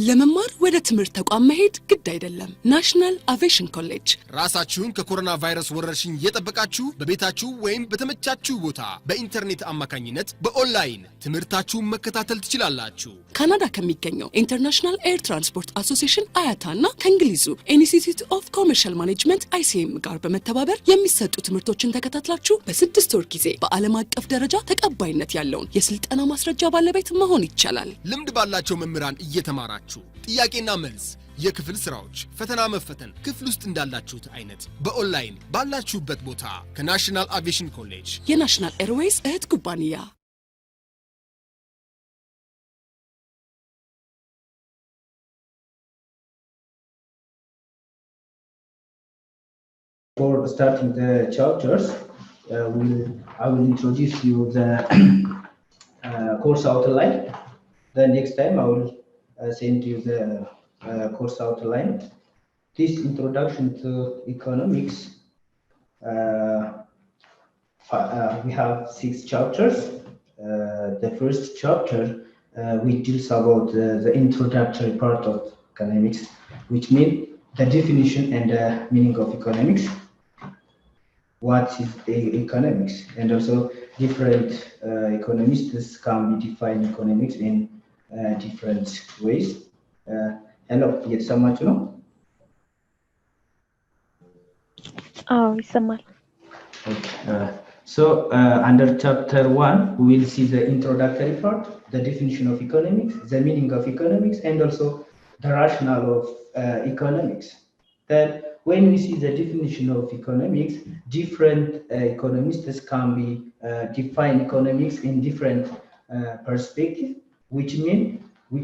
ለመማር ወደ ትምህርት ተቋም መሄድ ግድ አይደለም። ናሽናል አቪዬሽን ኮሌጅ ራሳችሁን ከኮሮና ቫይረስ ወረርሽኝ እየጠበቃችሁ በቤታችሁ ወይም በተመቻችሁ ቦታ በኢንተርኔት አማካኝነት በኦንላይን ትምህርታችሁን መከታተል ትችላላችሁ። ካናዳ ከሚገኘው ኢንተርናሽናል ኤር ትራንስፖርት አሶሲዬሽን አያታና ከእንግሊዙ ኢንስቲትዩት ኦፍ ኮመርሻል ማኔጅመንት ICM ጋር በመተባበር የሚሰጡ ትምህርቶችን ተከታትላችሁ በ6 ወር ጊዜ በዓለም አቀፍ ደረጃ ተቀባይነት ያለውን የስልጠና ማስረጃ ባለቤት መሆን ይቻላል። ልምድ ባላቸው መምህራን እየተማራችሁ ጥያቄና መልስ የክፍል ስራዎች ፈተና መፈተን ክፍል ውስጥ እንዳላችሁት አይነት በኦንላይን ባላችሁበት ቦታ ከናሽናል አቪዬሽን ኮሌጅ የናሽናል ኤርዌይስ እህት ኩባንያ For starting the chapters, I will introduce you the course outline. The next time I will send you the course outline. This introduction to economics, we have 6 chapters. The first chapter we deals about the introductory part of economics, which means the definition and the meaning of economics. What is economics, and also different economists can be define economics in different ways. Hello, እየተሰማችሁ ነው? ይሰማል። So under chapter 1 we will see the introductory part, the definition of economics, the meaning of economics, and also the rationale of economics. Then when we see the definition of economics, different economists can be define economics in different perspective, which mean we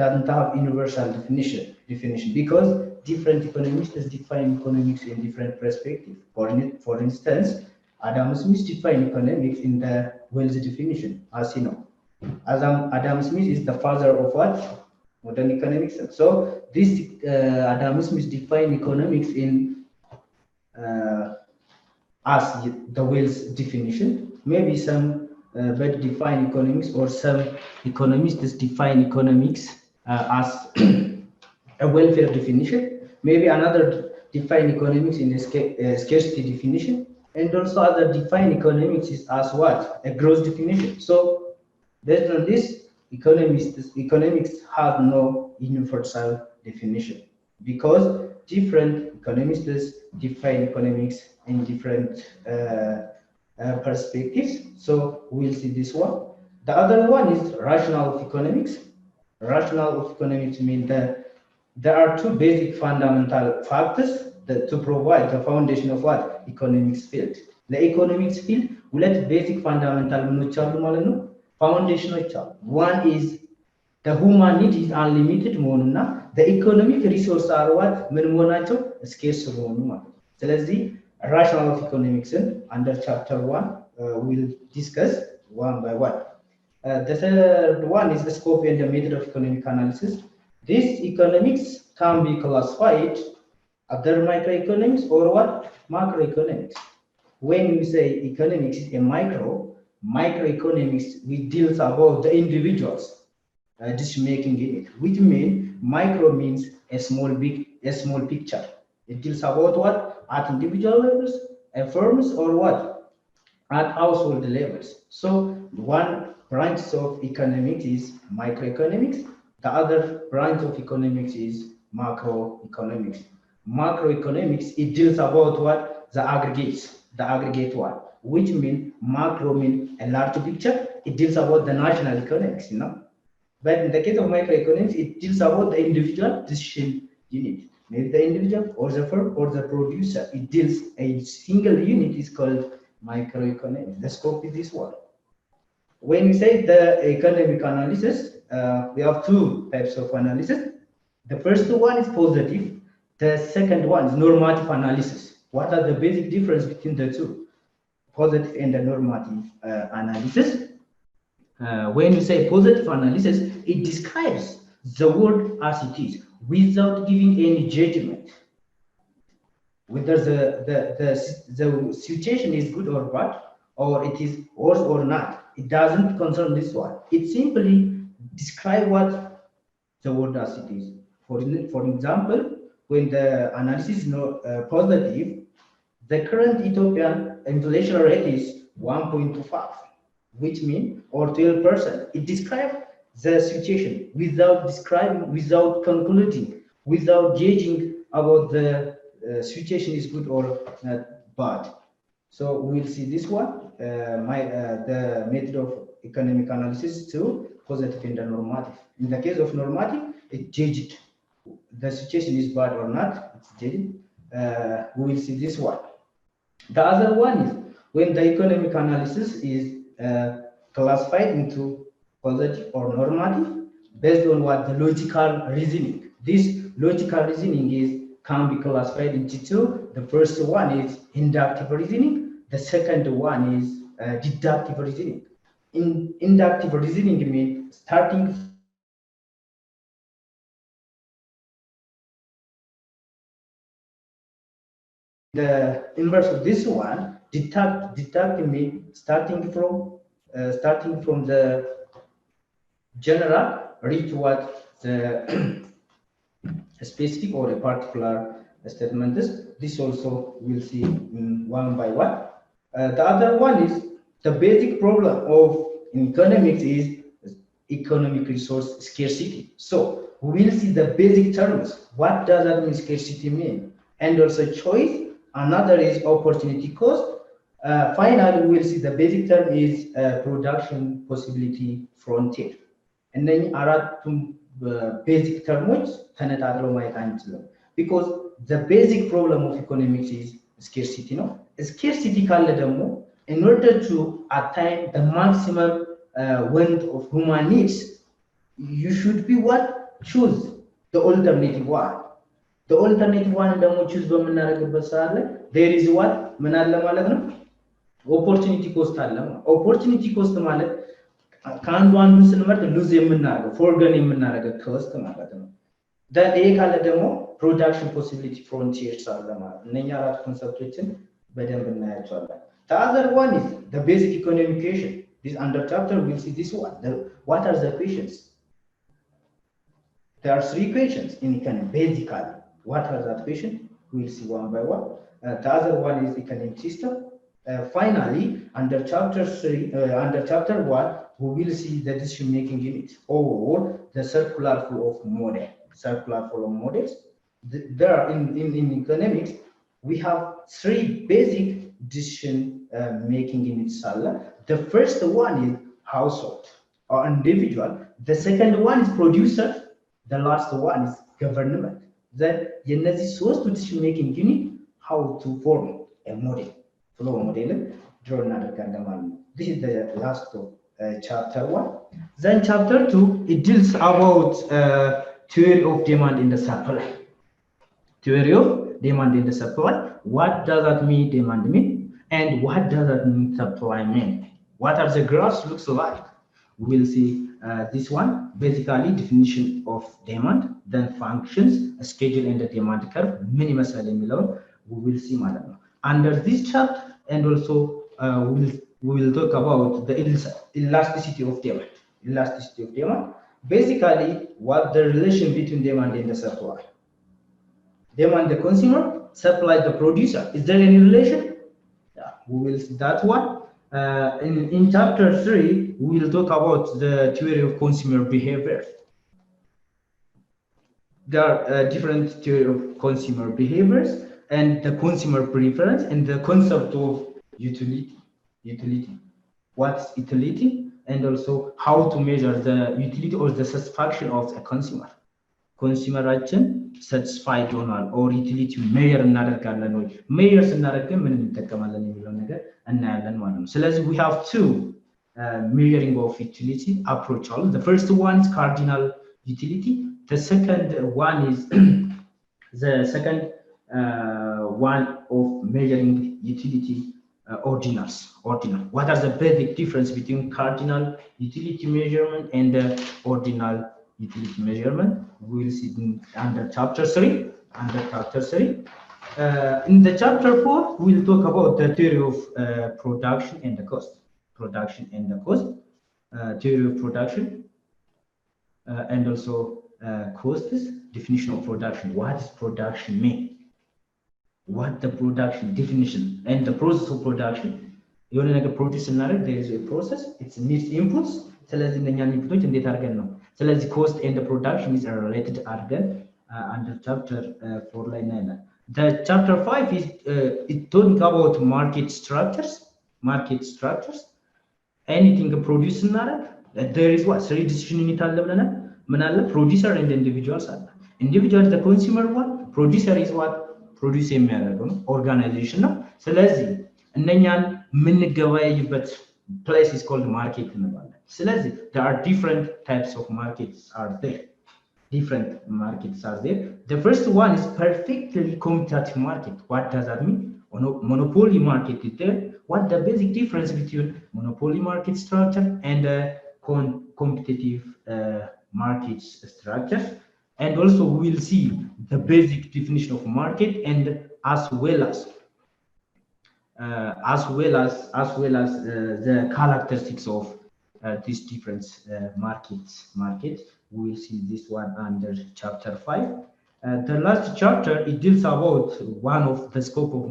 doesn't have universal definition because different economists define economics in different perspective. For instance, Adam Smith defined economics in the wealth definition, as you know. Adam Smith is the father of what? Modern economics. So this Adam Smith defined economics in as the wealth definition. Maybe some but define economics, or some economists define economics as a welfare definition. Maybe another define economics in a scarcity definition, and also other define economics is as what? A growth definition. So based on this, economics have no universal definition because different economists define economics in different perspectives. So we'll see this one. The other one is rationale of economics. Rationale of economics means that there are 2 basic fundamental factors to provide the foundation of what? Economics field. The economics field ሁለት basic fundamental ምኖች አሉ ማለት ነው፣ ፋውንዴሽኖች አሉ። One is the human need is unlimited መሆኑና the economic resource are what? ምን መሆናቸው? scarce መሆኑ ማለት ነው። ስለዚህ rationale of economics under chapter 1 we'll discuss one by one. The third one is the scope and the method of economic analysis. This economics can be classified either microeconomics or what? Macroeconomics. When we say economics is a microeconomics, we deals about the individuals decision making in it, which means micro means a small picture. It deals about what? At individual levels, at firms, or what? At household levels. So one branch of economics is microeconomics. The other branch of economics is macroeconomics. Macroeconomics, it deals about what? The aggregates. The aggregate one, which mean macro mean a large picture. It deals about the national economics, you know. But in the case of microeconomics, it deals about the individual decision unit. Maybe the individual or the firm or the producer. It deals a single unit is called microeconomics. The scope is this one. When we say the economic analysis, we have 2 types of analysis. The first one is positive. The second one is normative analysis. What are the basic difference between the 2? Positive and the normative analysis. When you say positive analysis, it describes the world as it is without giving any judgment. Whether the situation is good or bad, or it is worse or not, it doesn't concern this one. It simply describe what the word as it is. For example, when the analysis is not positive, the current Ethiopian inflation rate is 1.25, which means, or 12%. It describes the situation without describing, without concluding, without judging about the situation is good or bad. So we'll see this one, the method of economic analysis to positive and normative. In the case of normative, it judged the situation is bad or not, it's judged. We will see this one. The other one is when the economic analysis is classified into positive or normative based on what the logical reasoning. This logical reasoning can be classified into two. The first one is inductive reasoning. The second one is deductive reasoning. In inductive reasoning means starting the inverse of this one, deductive means starting from the general reach what the specific or a particular statement is. This also we'll see one by one. The other one is the basic problem of economics is economic resource scarcity. So we'll see the basic terms. What does that mean scarcity mean? And also choice. Another is opportunity cost. Finally, we'll see the basic term is production possibility frontier. And then አራቱም basic terms ተነጣጥለው ማየት አንችልም. Because the basic problem of economics is scarcity ነው. Scarcity ካለ ደግሞ in order to attain the maximum want of human needs, you should be what? Choose the alternative one. The alternative one ደግሞ choose በምናደርግበት ሰዓት ላይ there is what? ምን አለ ማለት ነው? ኦፖርቹኒቲ ኮስት አለ። ኦፖርቹኒቲ ኮስት ማለት ከአንዱ አንዱን ስንመርጥ ሉዝ የምናደርገው ፎርገን የምናደርገው ኮስት ማለት ነው። ይሄ ካለ ደግሞ ፕሮዳክሽን ፖሲቢሊቲ ፍሮንቲርስ አለ ማለት ነው። እነኛ አራት ኮንሰፕቶችን በደንብ እናያቸዋለን። The other one is the basic economic equation. This under chapter we'll see this one. What are the equations? There are three equations in economics basically. What are the equations? We'll see one by one. The other one is economic system. Finally, under chapter 1, we will see the decision-making unit or the circular flow of model. Circular flow of models. There are in economics, we have three basic decision-making units. The first one is household or individual. The second one is producer. The last one is government. Then, የነዚህ ሶስቱ decision-making unit, how to form a model. Flow model draw እናደርጋለን ማለት ነው. This is the last of chapter 1. Then chapter 2, it deals about theory of demand in the supply. Theory of demand in the supply. What does that mean, demand mean? And what does that mean, supply mean? What are the graphs looks like? We'll see this one, basically definition of demand, then functions, schedule and the demand curve, minimum የሚለውን we will see ማለት ነው. Under this chapter, and also we will talk about the elasticity of demand. Elasticity of demand, basically what the relation between demand and the supply. Demand the consumer, supply the producer. Is there any relation? Yeah, we will see that one. In chapter 3, we will talk about the theory of consumer behavior. There are different theory of consumer behaviors and the consumer preference and the concept of utility. What's utility? And also how to measure the utility or the satisfaction of a consumer. Consumeraችን satisfied ሆኗል or utility measure እናደርጋለን ወይ? measure ስናደርግ ምን እንጠቀማለን የሚለው ነገር እናያለን ማለት ነው። ስለዚህ we have two measuring of utility approach. The first one is cardinal utility. The second one is one of measuring utility ordinals. What are the basic difference between cardinal utility measurement and the ordinal utility measurement? We will see under chapter 3. In the chapter 4, we will talk about the theory of production and the cost. Theory of production, and also cost is definition of production. What does production mean? What the production definition and the process of production. You want to produce another, there is a process, it needs inputs. ስለዚህ እነኛን ኢንፑቶች እንዴት አድርገን ነው ስለዚህ cost and the production is related አድርገን under chapter 4 ላይ እናያለን the chapter 5 is it talking about market structures anything produce እናደርግ there is what three decision unit አለ ብለናል ምን አለ producer and individuals አለ individual the consumer one producer is what produce የሚያደርገው ነው organization ነው ስለዚህ እነኛን የምንገበያይበት place is called market እንባላለን ስለዚህ there are different types of markets are there the first one is perfectly competitive market what does that mean monopoly market is there what the basic difference between monopoly market structure and competitive market structure and also we will see the basic definition of market and as well as the characteristics of these different markets. We will see this one under chapter 5. The last chapter it deals about one of the scope of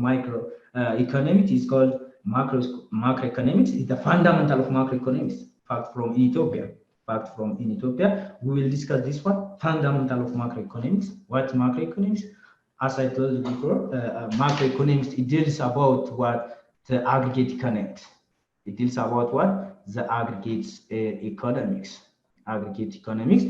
economics is called macroeconomics. It's the fundamental of macroeconomics. Fact from Ethiopia. We will discuss this one. Fundamental of macroeconomics. What's macroeconomics? As I told you before, macroeconomics, it deals about what the aggregate economics. It deals about what? The aggregate economics.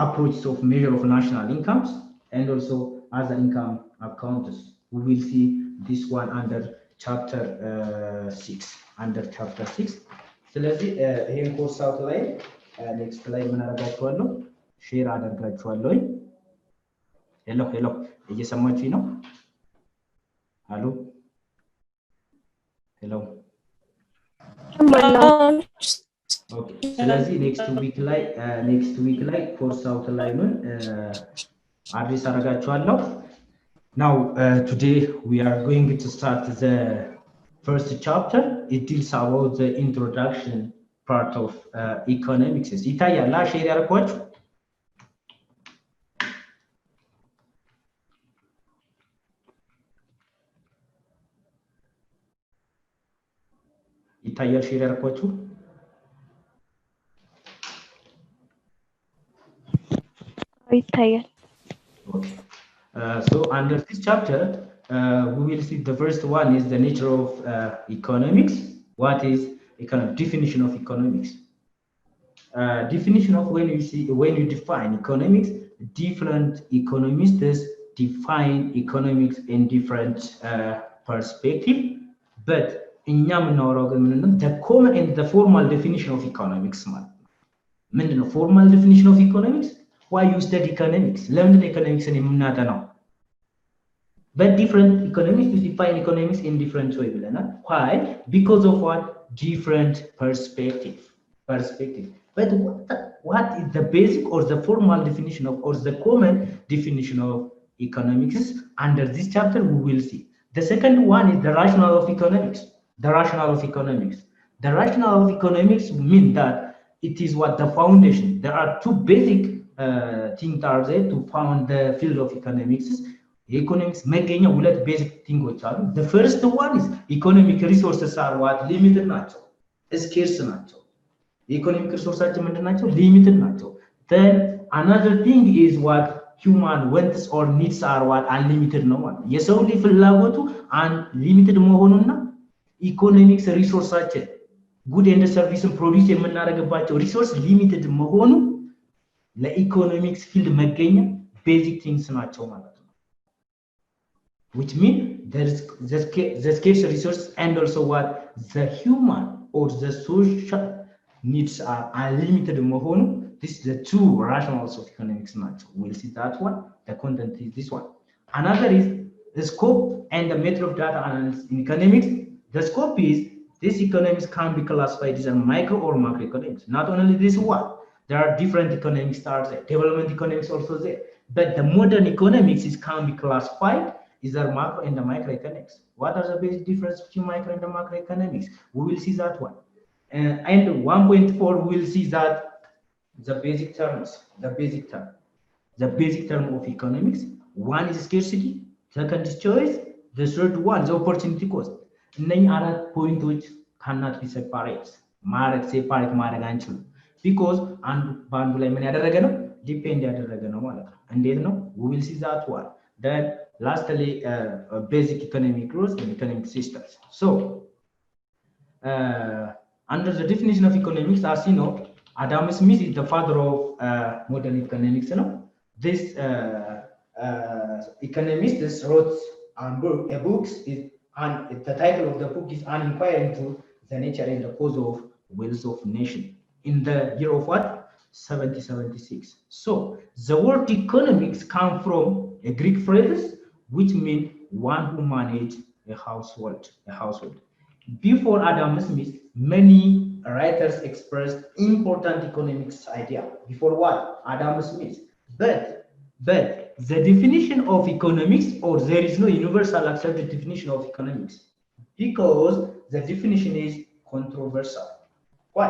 Approaches of measure of national incomes and also other income accounts. We will see this one under chapter 6. ስለዚህ ይሄን ኮርስ አውት ላይ ኔክስት ላይ ምን አደርጋችኋለሁ ሼር አደርጋችኋለሁ ሄሎ እየሰማችሁኝ ነው አሎ ሄሎ ኦኬ ስለዚህ ኔክስት ዊክ ላይ ኮርስ አውት ላይ ምን አድሬስ አደርጋችኋለሁ now today we are going to start the first chapter it deals about the introduction part of economics ይታያል ሼር ያደርጓችሁ ይታያል ሼር ያደርጓችሁ ይታያል okay so under this chapter we will see the first one is the nature of economics what is definition of economics definition of when you define economics different economists define economics in different perspective but እኛ የምናወራው ግን ምንድነው the common and the formal definition of economics ማለት ምንድነው formal definition of economics why you study economics ለምን economics የምናጠናው but different economists define economics in different way ብለናል why because of what different perspective but what is the basic or the formal definition of or the common definition of economics under this chapter we will see the second one is the rationale of economics the rationale of economics mean that it is what the foundation there are two basic things are there to found the field of economics economics መገኛ ሁለት basic things አሉ the first one is economic resources are what limited ናቸው scarce ናቸው economic resources ምንድናቸው limited ናቸው then another thing is what human wants or needs are what unlimited ነው ማለት የሰው ልጅ ፍላጎቱ unlimited መሆኑና ኢኮኖሚክስ ሪሶርሳችን ጉድ ኤንድ ሰርቪስን ፕሮዲዩስ የምናደርግባቸው ሪሶርስ ሊሚትድ መሆኑ ለኢኮኖሚክስ ፊልድ መገኛ ቤዚክ ቲንግስ ናቸው ማለት ነው which mean there is the scarce resource and also what the human or the social needs are unlimited መሆኑ this is the two rationales of economics ናቸው we'll see that one the content is this one another is the scope and the method of data analysis in economics the scope is this economics can be classified as a micro or macroeconomics not only this one there are different economics starts there development economics also there but the modern economics is can be classified is there macro and the microeconomics what are the basic difference between micro and the macroeconomics we will see that one and 1.4 we will see that the basic terms, the basic term of economics. One is scarcity, second is choice, the third one is opportunity cost. እነኚህ አራት ፖይንቶች cannot be separated ማድረግ አንችልም because አንዱ በአንዱ ላይ ምን ያደረገ ነው ዲፔንድ ያደረገ ነው ማለት ነው እንዴት ነው we will see that one then lastly basic economic rules and economic systems so under the definition of economics as you know Adam Smith is the father of modern economics you know this economist wrote a book and the title of the book is An Inquiry into the Nature and the Cause of Wealth of Nation in the year of what 1776 so the word economics come from a Greek phrase which means one who manage a household before Adam Smith many writers expressed important economics idea before what Adam Smith but the definition of economics or there is no universal accepted definition of economics because the definition is controversial why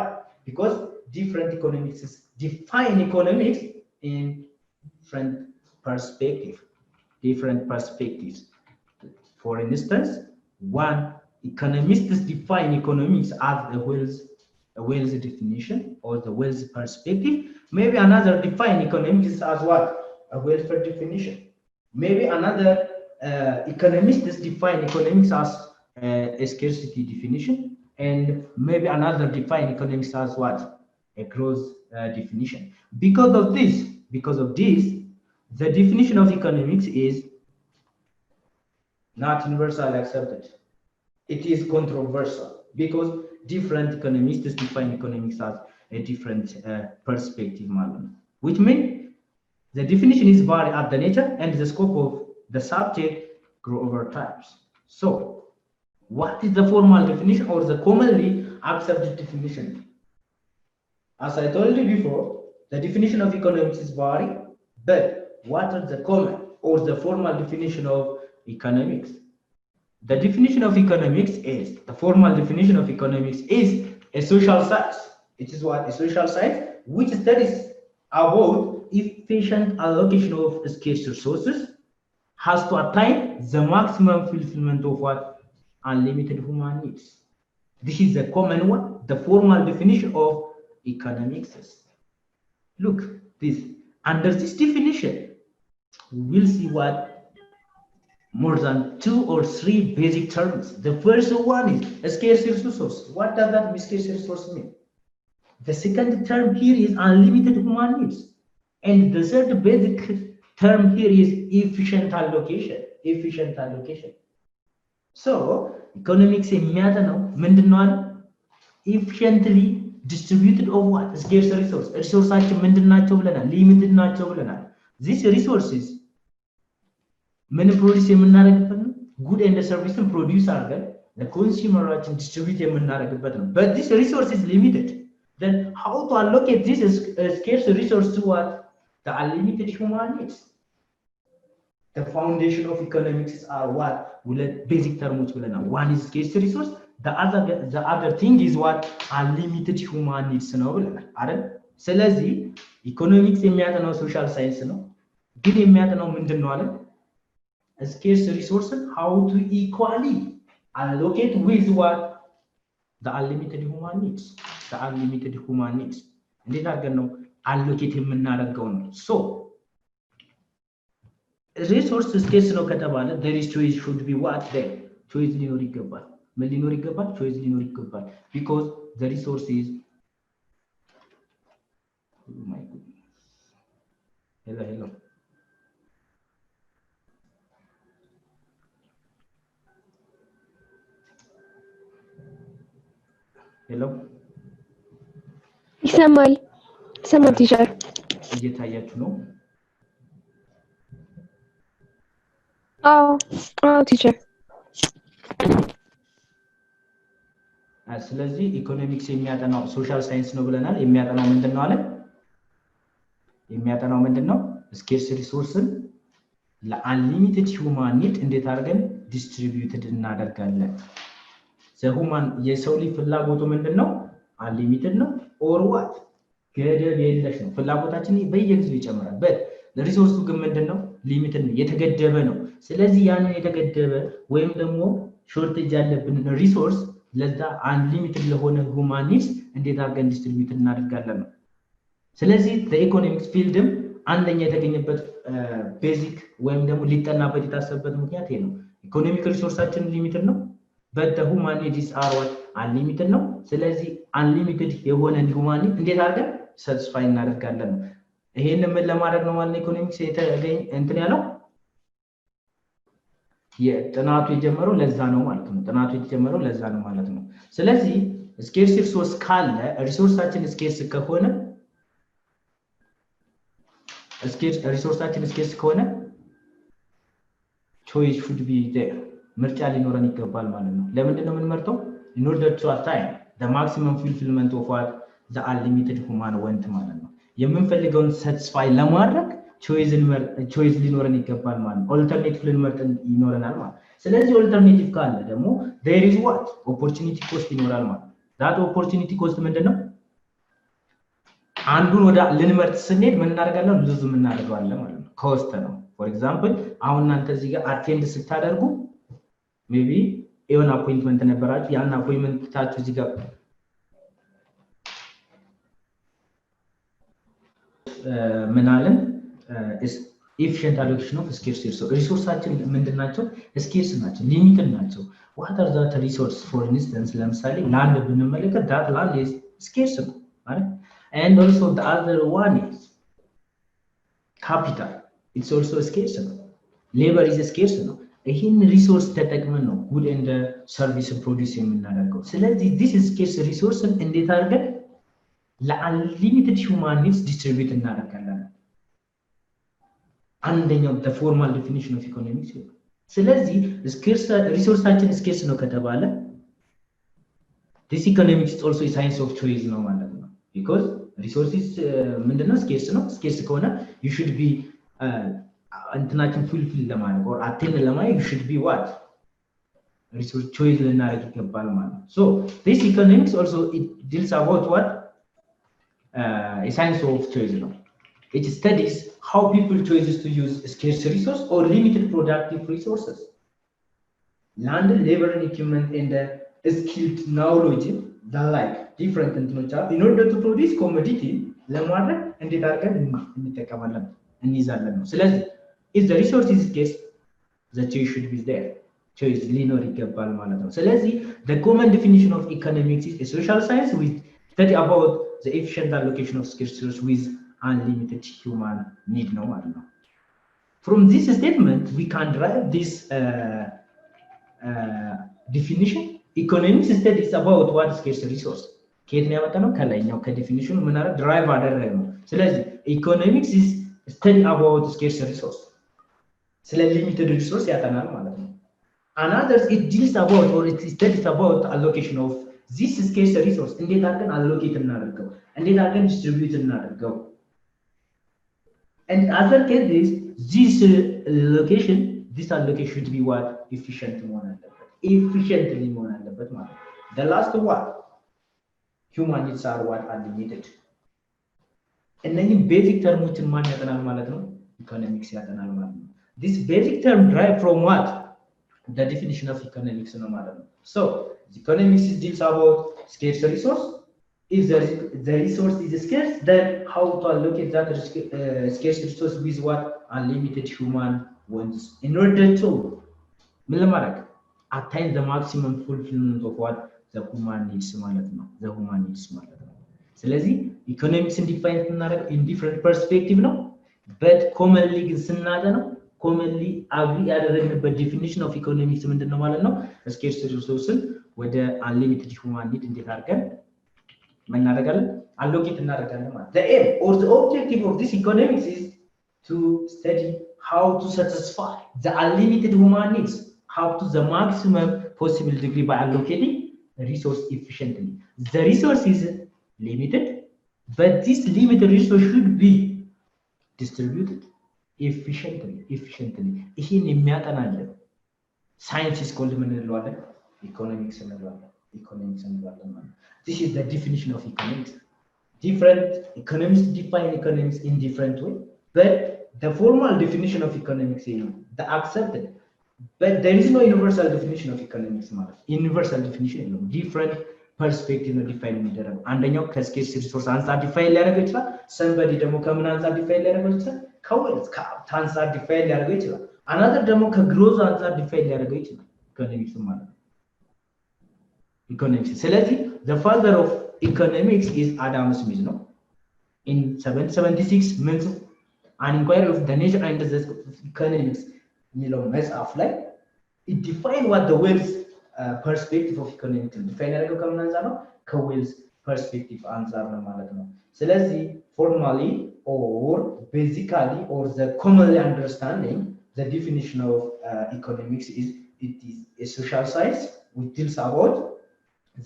because different economics define economics in different perspectives for instance one economists define economics as a wealth definition or the wealth perspective maybe another define economics as what a welfare definition maybe another economists define economics as a scarcity definition and maybe another define economics as what a growth definition because of this the definition of economics is not universally accepted it is controversial because different economists define economics as a different perspective which means the definition is vary at the nature and the scope of the subject grow over time. So, what is the formal definition or the commonly accepted definition? As I told you before, the definition of economics is vary, but what is the common or the formal definition of economics? The definition of economics is, the formal definition of economics is a social science. It is what? A social science which studies about efficient allocation of scarce resources has to attain the maximum fulfillment of what? Unlimited human needs. This is the common one, the formal definition of economics. Look, under this definition, we'll see what more than 2 or 3 basic terms. The first one is a scarce resource. What does that scarce resource mean? The second term here is unlimited human needs. And the third basic term here is efficient allocation. So, economics የሚያጠናው ምንድነው አለ? Efficiently distributed of what? Scarce resource. ሪሶርሳችን ምንድናቸው ብለናል? ሊሚትድ ናቸው ብለናል። These resources ምን ፕሮዲዩስ የምናደርግበት ነው? Good and service ፕሮዲዩስ አድርገን ለኮንሱመራችን ዲስትሪቢዩት የምናደርግበት ነው። But this resource is limited. Then how to allocate this scarce resource to what? The unlimited human needs. The foundation of economics are what? Basic terms. One is scarce resource. The other thing is what? Unlimited human needs. ስለዚህ ኢኮኖሚክስ የሚያጠናው ሶሻል ሳይንስ ነው ግን የሚያጠናው ምንድነው አለ scarce resource how to equally allocate with what the unlimited human needs እንዴት አድርገን ነው allocate የምናደርገው ነው so resource scarce ነው ከተባለ there is choice should be what then choice ሊኖር ይገባል ምን ሊኖር ይገባል choice ሊኖር ይገባል because the resource is oh my goodness hello ይሰማል ቲቸር እየታያችሁ ነው አዎ ቲቸር ስለዚህ ኢኮኖሚክስ የሚያጠናው ሶሻል ሳይንስ ነው ብለናል የሚያጠናው ምንድነው አለ የሚያጠናው ምንድነው ስኬርስ ሪሶርስን ለአንሊሚትድ ሁማን ኒድ እንዴት አድርገን ዲስትሪቢዩትድ እናደርጋለን ዘሁማን የሰው ልጅ ፍላጎቱ ምንድነው አንሊሚትድ ነው ኦር ዋት ገደብ የለሽ ነው ፍላጎታችን በየጊዜው ይጨምራል በት ለሪሶርሱ ግን ምንድነው ሊሚትድ ነው የተገደበ ነው ስለዚህ ያንን የተገደበ ወይም ደግሞ ሾርቴጅ ያለብን ሪሶርስ ለዛ አንሊሚትድ ለሆነ ሁማን ኒድስ እንዴት አድርገን ዲስትሪቢዩት እናደርጋለን ነው ስለዚህ በኢኮኖሚክስ ፊልድም አንደኛ የተገኘበት ቤዚክ ወይም ደግሞ ሊጠናበት የታሰበበት ምክንያት ይሄ ነው ኢኮኖሚክ ሪሶርሳችን ሊሚትድ ነው but the human needs are what unlimited ነው ስለዚህ unlimited የሆነ ሁማን ኒድ እንዴት አድርገን satisfy እናደርጋለን ነው ይሄንን ምን ለማድረግ ነው ማለት ኢኮኖሚክስ የተገኘ እንትን ያለው የጥናቱ የጀመረው ለዛ ነው ማለት ነው ጥናቱ የተጀመረው ለዛ ነው ማለት ነው ስለዚህ ስኬርስ ሪሶርስ ካለ ሪሶርሳችን ስኬርስ ከሆነ ሪሶርሳችን ስኬርስ ከሆነ choice should be there ምርጫ ሊኖረን ይገባል ማለት ነው ለምንድን ነው የምንመርጠው in order to attain the maximum fulfillment of what the unlimited human want ማለት ነው የምንፈልገውን satisfy ለማድረግ choice ሊኖረን ይገባል ማለት ነው alternative ልንመርጥ ይኖረናል ማለት ስለዚህ alternative ካለ ደግሞ there is what opportunity cost ይኖራል ማለት that opportunity cost ምንድነው አንዱን ወደ ልንመርጥ ስንሄድ ምን እናደርጋለን ብዙ ምን እናደርጋለን ማለት ነው cost ነው for example አሁን እናንተ እዚህ ጋር attend ስታደርጉ maybe even appointment ነበራችሁ ያን appointment ታችሁ እዚህ ጋር ምናለን is efficient allocation of scarce resource ሪሶርሳችን ምንድናቸው scarce ናቸው limited ናቸው what are that resource for instance ለምሳሌ land ብንመለከት that land is scarce ነው ማለት and also the other one is capital it's also scarce ነው labor is scarce ነው ይሄን ሪሶርስ ተጠቅመን ነው good and service produce የምናደርገው ስለዚህ this scarce resource እንዴት አድርገን ለunlimited human needs distribute እናደርጋለን አንደኛው the formal definition of economics ስለዚህ scarce ሪሶርሳችን scarce ነው ከተባለ this economics is also a science of choice ነው ማለት ነው because resources ምንድነው scarce ከሆነ you should be እንትናችን fulfill ለማድረግ or attain ለማድረግ you should be what resource choice ልናደርግ ይገባል ማለት ነው so this economics also it deals about what a science of choice ነው it studies how people chooses to use scarce resource or limited productive resources land labor and equipment and skilled knowledge that like different እንትኖች in order to produce commodity ለማድረግ እንዴት አድርገን እንጠቀማለን እንይዛለን ነው ስለዚህ if the resource is scarce the choice should be there choice ሊኖር ይገባል ማለት ነው ስለዚህ the common definition of economics is a social science with study about the efficient allocation of scarce resources with unlimited human need ነው ማለት ነው from this statement we can derive this definition economics studies about what scarce resource ከየት ነው ያመጣነው ከላይኛው ከዲፊኒሽኑ ምን አረ ድራይቭ አደረገ ነው ስለዚህ economics is study about scarce resource ስለ limited resource ያጠናል ማለት ነው another it deals about or it studies about allocation of this scarce resource እንዴት አድርገን allocate እናደርገው እንዴት አድርገን distribute እናደርገው and other cases this allocation should be what efficient መሆን አለበት efficiently መሆን አለበት ማለት ነው the last one human needs are what unlimited እነኚህ ቤዚክ ተርሞችን ማን ያጠናል ማለት ነው ኢኮኖሚክስ ያጠናል ማለት ነው this basic term derive from what the definition of economics ነው ማለት ነው so economics deals about scarce resource if the resource is scarce then how to allocate that scarce resource with what unlimited human wants in order to ምን ለማድረግ attain the maximum fulfillment of what the human needs ማለት ነው the human needs ማለት ነው ስለዚህ ኢኮኖሚክስ ዲፋይን እናደርግ in different perspective ነው but commonly ግን ስናጠናው commonly agree ያደረግንበት definition of economics ምንድነው ማለት ነው scarce resources ወደ unlimited human need እንዴት አድርገን ምን እናደርጋለን allocate እናደርጋለን ማለት the aim or the objective of this economics is to study how to satisfy the unlimited human needs up to the maximum possible degree by allocating resource efficiently the resource is limited but this limited resource should be distributed efficiently ይሄን የሚያጠናልን ሳይንስ is called ምን እንለዋለን economics እንለዋለን ማለት this is the definition of economics different economists define economics in different way, but the formal definition of economics is the accepted. But there is no universal definition of economics. Universal definition, different perspective ነው ዲፋይን የሚደረገው አንደኛው ከስኬርስ ሪሶርስ አንፃር ዲፋይን ሊያደርገው ይችላል ሰምበዲ ደግሞ ከምን አንፃር ዲፋይን ሊያደርገው ይችላል ከዌልዝ ከአንፃር ዲፋይን ሊያደርገው ይችላል አናዘር ደግሞ ከግሮዝ አንፃር ዲፋይን ሊያደርገው ይችላል ኢኮኖሚክስ ማለት ነው ኢኮኖሚክስ ስለዚህ the father of economics is Adam Smith ነው in 776 months an inquiry of the nature and the economics የሚለው መጽሐፍ ላይ it define what the wealth perspective of economics define ያደርገው ከምን አንፃር ነው ከዌልዝ perspective አንፃር ነው ማለት ነው ስለዚህ formally or basically or the commonly understanding the definition of economics is it is a social science which deals about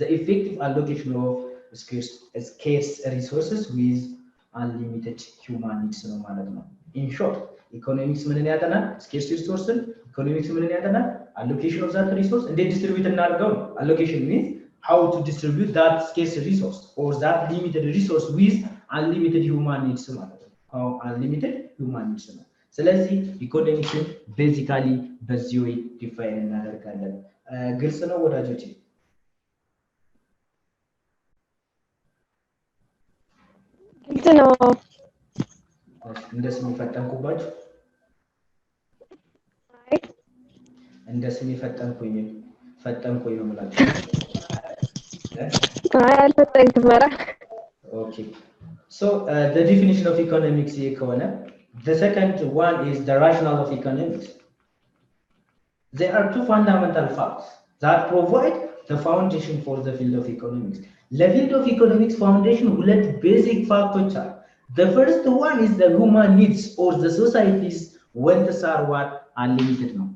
the effective allocation of scarce resources with unlimited human needs ነው ማለት ነው in short economics ምንን ያጠናል scarce resources economics ምንን ያጠናል allocation of that resource and they distribute እናድርገው allocation means how to distribute that scarce resource or that limited resource with unlimited human needs ማለት ነው how unlimited human needs ነው ስለዚህ economics basically በዚህ way define እናደርጋለን ግልጽ ነው ወዳጆቼ ግልጽ ነው እንደስም ፈጠንኩባችሁ እንደስም ፈጠንኩኝ ነው ማለት አልፈጠንክም ኧረ okay so the definition of economics ከሆነ the second one is the rationale of economics there are two fundamental facts that provide the foundation for the field of economics the field of economics foundation ሁለት basic facts are the first one is the human needs or the society's wants are what unlimited ነው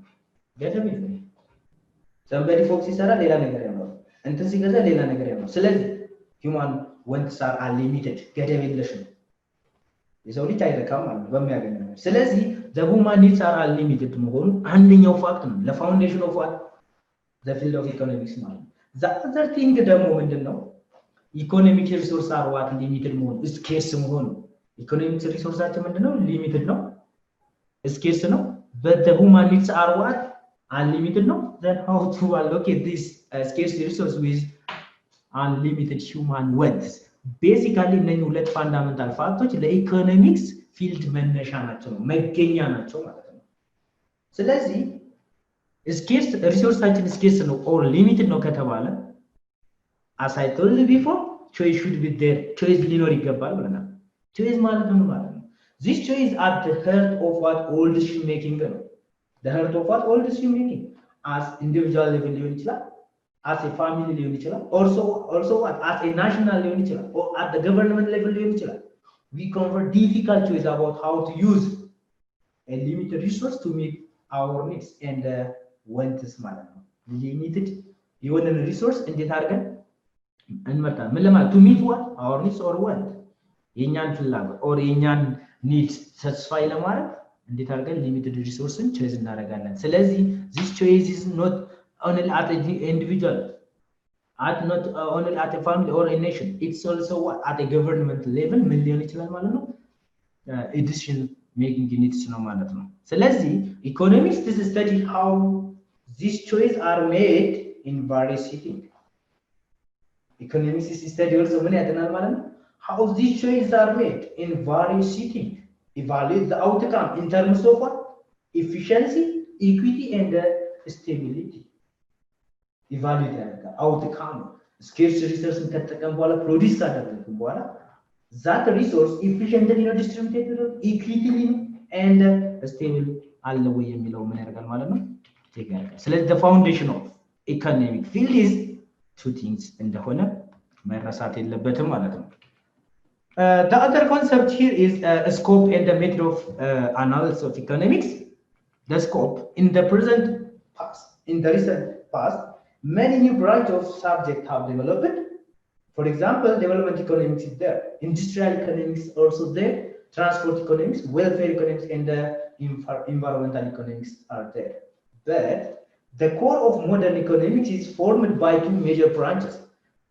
ገደብ የለም somebody fox ይሰራ ሌላ ነገር ያለው እንትን ሲገዛ ሌላ ነገር ያለው ስለዚህ human wants are unlimited ገደብ የለሽ ነው የሰው ልጅ አይረካም ማለት ነው በሚያገኘው ስለዚህ the human needs are unlimited መሆኑ አንደኛው ፋክት ነው ለፋውንዴሽን ኦፍ what the field of economics ማለት the other thing ደግሞ ምንድነው economic resources are what limited መሆኑ scarce መሆኑ economic resources ምንድነው limited ነው scarce ነው but the human needs are what unlimited no then how to allocate this scarce resource with unlimited human wealth basically እነኚህ ሁለት ፋንዳሜንታል ፋክቶች ለኢኮኖሚክስ ፊልድ መነሻ ናቸው መገኛ ናቸው ማለት ነው ስለዚህ scarce ሪሶርሳችን scarce ነው or limited ነው ከተባለ as I told you before choice should be there choice ሊኖር ይገባል ብለናል choice ማለት ነው this choice at the heart of what all decision making ነው the heart of what all decision making as individual level ሊሆን ይችላል as a family ሊሆን ይችላል also what as a national ሊሆን ይችላል or at the government level ሊሆን ይችላል we convert difficult choice about how to use a limited resource to meet our needs and wants ማለት ነው limited የሆነን resource እንዴት አድርገን እንመርጣለን ምን ለማለት to meet what our needs or want የኛን ፍላጎት or የኛን needs satisfy ለማድረግ እንዴት አድርገን limited resourceን choose እናደርጋለን ስለዚህ this choice is not only at an individual not only at a family or a nation it's also at a government level ምን ሊሆን ይችላል ማለት ነው decision making needs ነው ማለት ነው ስለዚህ economics this study how these choices are made in various settings economics study also ምን ያጠናል ማለት ነው how these choices are made in various settings evaluate the outcome in terms of what efficiency equity and stability evaluate the outcome scarce resource ከተጠቀም በኋላ ፕሮዲዩስ ካደረግን በኋላ that resource efficiently ነው distributed equitably and stable አለ ወይ የሚለው ምን ያደርጋል ማለት ነው ይገርካል ስለዚህ the foundation of economic field is two things እንደሆነ መረሳት የለበትም ማለት ነው the other concept here is scope and the method of analysis of economics the scope in the present past in the recent past many new branch of subject have developed for example development economics is there industrial economics also there transport economics welfare economics and environmental economics are there but the core of modern economics is formed by two major branches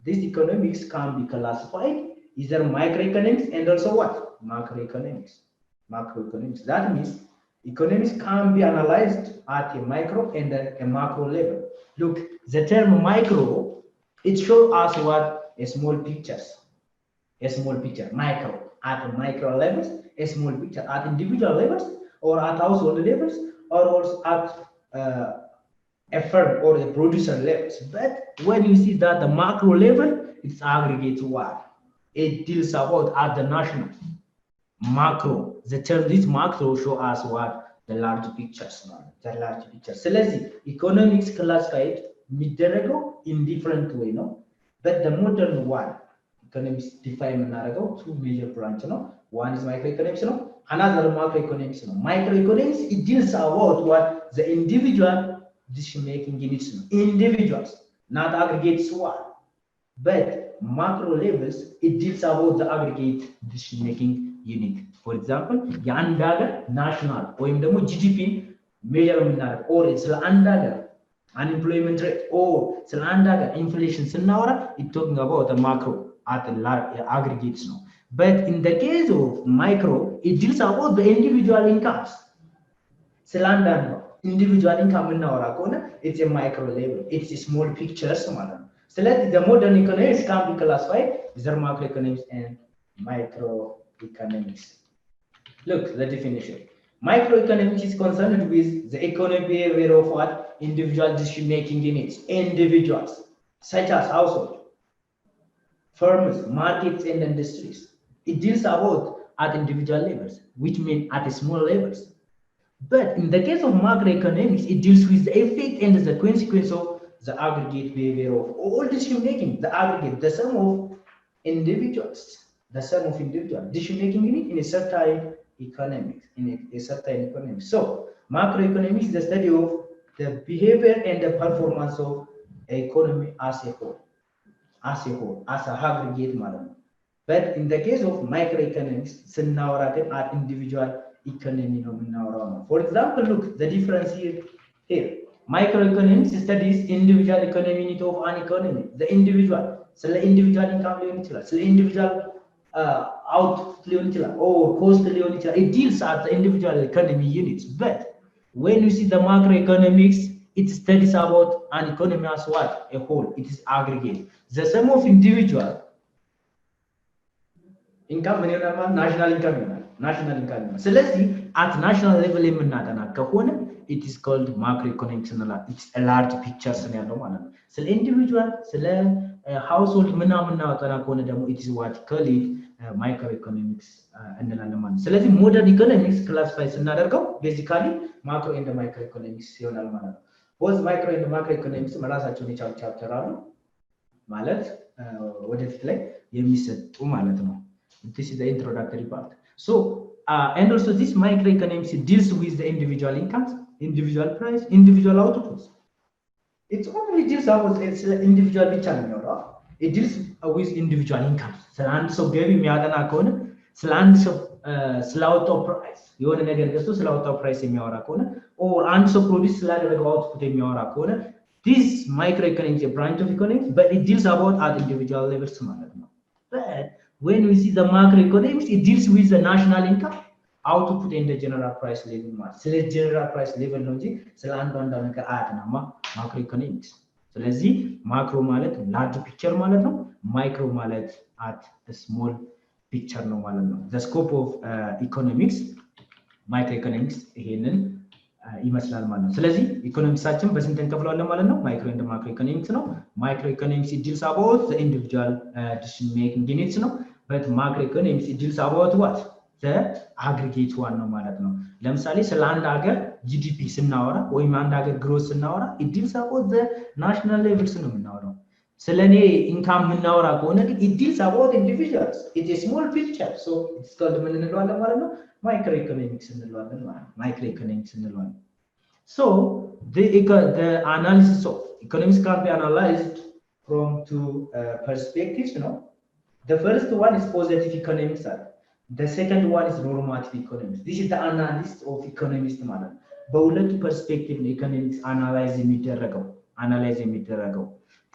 these economics can be classified either microeconomics and also what? Macroeconomics. Macroeconomics. That means economics can be analyzed at a micro and a macro level. Look, the term micro, it shows us what? A small pictures. A small picture, micro, at micro levels, a small picture at individual levels, or at household levels, or also at a firm or a producer levels. But when you see that the macro level, it's aggregate what? It deals about at the national. Macro, the term this macro show us what? The large pictures, the large pictures. So let's see, economics classified middle in different way, no? But the modern one, economics define two major branches, no? One is microeconomics, no? Another macroeconomics, no? Microeconomics, it deals about what? The individual decision-making units, no? Individuals, not aggregates what? But macro levels, it deals about the aggregate decision-making unit. For example, የአንድ ሀገር ናሽናል ወይም ደግሞ GDP measure የምናደርግ or ስለ አንድ ሀገር unemployment rate or ስለ አንድ ሀገር inflation ስናወራ it talking about the macro at aggregates ነው. But in the case of micro, it deals about the individual incomes. ስለ አንድ ሀገር individual income የምናወራ ከሆነ it's a micro level, it's a small pictures ማለት ነው. Select the modern economics can be classified as macroeconomics and microeconomics. Look, the definition. Microeconomics is concerned with the economic behavior of what? Individual decision-making units, individuals, such as household, firms, markets, and industries. It deals about at individual levels, which means at small levels. But in the case of macroeconomics, it deals with the effect and the consequence of the aggregate behavior of all decision-making, the aggregate, the sum of individuals, the sum of individual decision-making unit in a certain economics, So, macroeconomics is the study of the behavior and the performance of economy as a whole, as an aggregate manner. But in the case of microeconomics, at individual economy. For example, look, the difference here. Microeconomics studies individual economy unit of an economy, the individual. So the individual income, so the individual output or cost, it deals at the individual economy units. But when you see the macroeconomics, it studies about an economy as what? A whole. It is aggregate. The sum of individual income, national income. So let's see, at national level, it is called macroeconomics. It's a large picture. So individual, household, it is what call it microeconomics. So let's see, modern economics classifies basically macro and microeconomics. Both micro and macroeconomics chapter ማለት ወደፊት ላይ የሚሰጡ ማለት ነው። This is the introductory part. So, and also this microeconomics deals with the individual incomes, individual price, individual outputs. It only deals with individual channel. It deals with individual incomes. So, and so giving me other account, slant slout of price. You want to get to slout of price in your account, or answer produce ladder output in your account. This microeconomics is a branch of economics, but it deals about at individual levels. But when we see the macroeconomics, it deals with the national income, output in the general price level. So let's general price level logic, so macroeconomics. So let's see, macro mallet, large picture mallet, micro mallet at a small picture no mallet. The scope of economics, microeconomics, ይመስላል ማለት ነው። ስለዚህ ኢኮኖሚክሳችን በስንት እንከፍለዋለን ማለት ነው? ማይክሮ እና ማክሮ ኢኮኖሚክስ ነው። ማይክሮ ኢኮኖሚክስ deals about the individual decision making units ነው። but macro economics deals about what? the aggregate one ነው ማለት ነው። ለምሳሌ ስለ አንድ ሀገር GDP ስናወራ ወይም አንድ ሀገር ግሮስ ስናወራ it deals about the national levels ነው የምናወራው። ስለኔ ኢንካም የምናወራ ከሆነ ግን it deals about individuals. It is small picture. So it's called ምን እንለዋለን ማለት ነው? Microeconomics እንለዋለን ማለት ነው። Microeconomics እንለዋለን። So the analysis of economics can be analyzed from two perspectives, The first one is positive economics. The second one is normative economics. This is the analysis of economics ማለት ነው። በሁለቱ perspective ነው economics analyze የሚደረገው።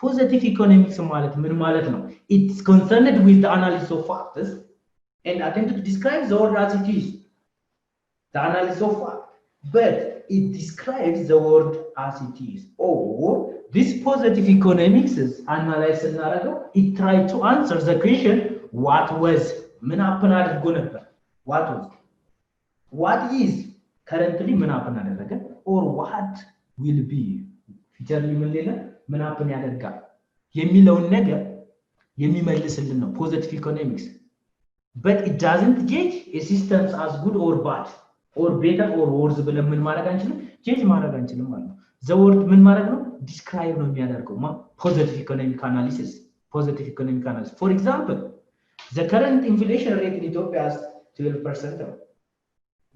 positive economics ማለት ምን ማለት ነው? It's concerned with the analysis of factors and attempted to describe the world as it is. The analysis of fact, but it describes the world as it is. Or this positive economics is analyzed ስናደርገው it tried to answer the question what was ምን happen አድርጎ ነበር? What is currently ምን happen አደረገ? Or what will be futurely ምን happen ያደርጋል የሚለውን ነገር የሚመልስልን ነው positive economics. But it doesn't judge a system as good or bad or better or worse ብለን ምን ማድረግ አንችልም? ጀጅ ማድረግ አንችልም ማለት ነው። the word ምን ማድረግ ነው? describe ነው የሚያደርገው positive economic analysis. For example, the current inflation rate in Ethiopia is 12% ነው።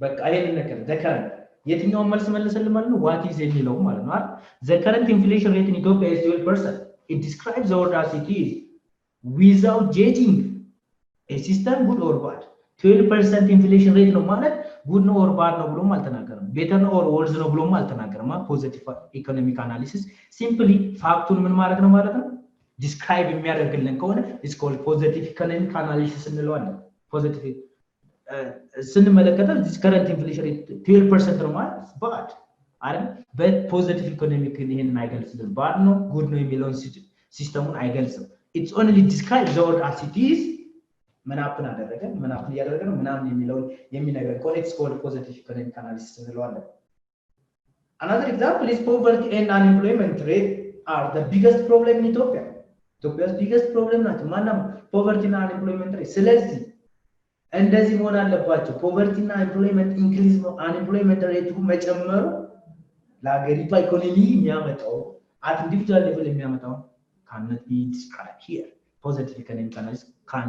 በቃ ይሄን ነገር the current የትኛውን መልስ መለሰልን ማለት ነው? what is የሚለው ማለት ነው አይደል? the current inflation rate in Ethiopia is 12%. It describes the world as it is without judging a system good or bad. 12% inflation rate ነው ማለት good ነው or bad ነው ብሎም አልተናገረም። better ነው or worse ነው ብሎም አልተናገረም። positive economic analysis simply ፋክቱን ምን ማድረግ ነው ማለት ነው? describe የሚያደርግልን ከሆነ it's called positive economic analysis እንለዋለን። positive ስንመለከተው this current inflation rate 12% ነው ማለት bad አይደል? but positive economic ይሄንን አይገልጽም። bad ነው good ነው የሚለውን ሲስተሙን አይገልጽም። it's only describe the world as it is ምን happen አደረገ ምን happen እያደረገ ነው ምናምን የሚለውን የሚነግረን ከሆነ it's called positive economic analysis እንለዋለን። Another example is poverty and unemployment rate are the biggest problem in Ethiopia. Ethiopia's biggest problem ናቸው ማናም poverty እና unemployment rate። ስለዚህ እንደዚህ መሆን አለባቸው። poverty እና unemployment rate መጨመሩ ለሀገሪቷ ኢኮኖሚ የሚያመጣው at individual level የሚያመጣው cannot be described here. Positive economic analysis can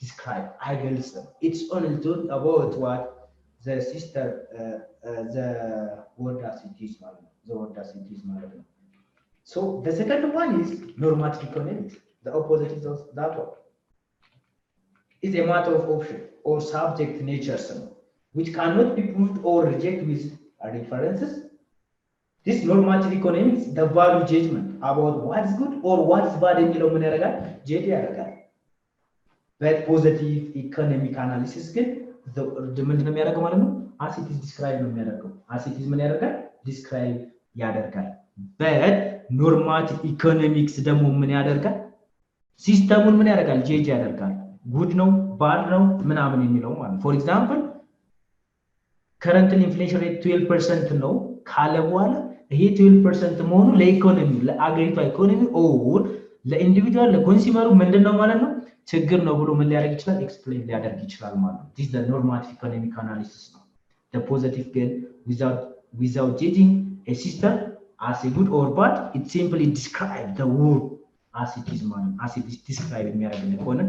describe አይገልጽም። it's only talk about what the system the world as it is ማለት ነው። the world as it is ማለት ነው። so the second one is normative economics. The opposite is that one. It's a matter of option or subject nature which cannot be proved or rejected with references. This normative economics the value judgment about what is good or what is bad የሚለው ምን ያደርጋል? ጀጅ ያደርጋል። but positive economic analysis ግን ምንድነው የሚያደርገው ማለት ነው? as it is describe ነው የሚያደርገው። as it is ምን ያደርጋል? describe ያደርጋል። but normative economics ደግሞ ምን ያደርጋል? ሲስተሙን ምን ያደርጋል? ጀጅ ያደርጋል። good ነው bad ነው ምናምን የሚለው ማለት for example current inflation rate 12% ነው ካለ በኋላ ይሄ 12% መሆኑ ለኢኮኖሚ ለአገሪቷ ኢኮኖሚ ኦር ለኢንዲቪጁዋል ለኮንሱመሩ ምንድነው ማለት ነው? ችግር ነው ብሎ ምን ሊያደርግ ይችላል? ኤክስፕሌን ሊያደርግ ይችላል ማለት ነው። this the normative economic analysis ነው። the positive gain without judging a system as a good or bad, it simply describe the world as it is ማለት as it is describe የሚያደርግ ከሆነ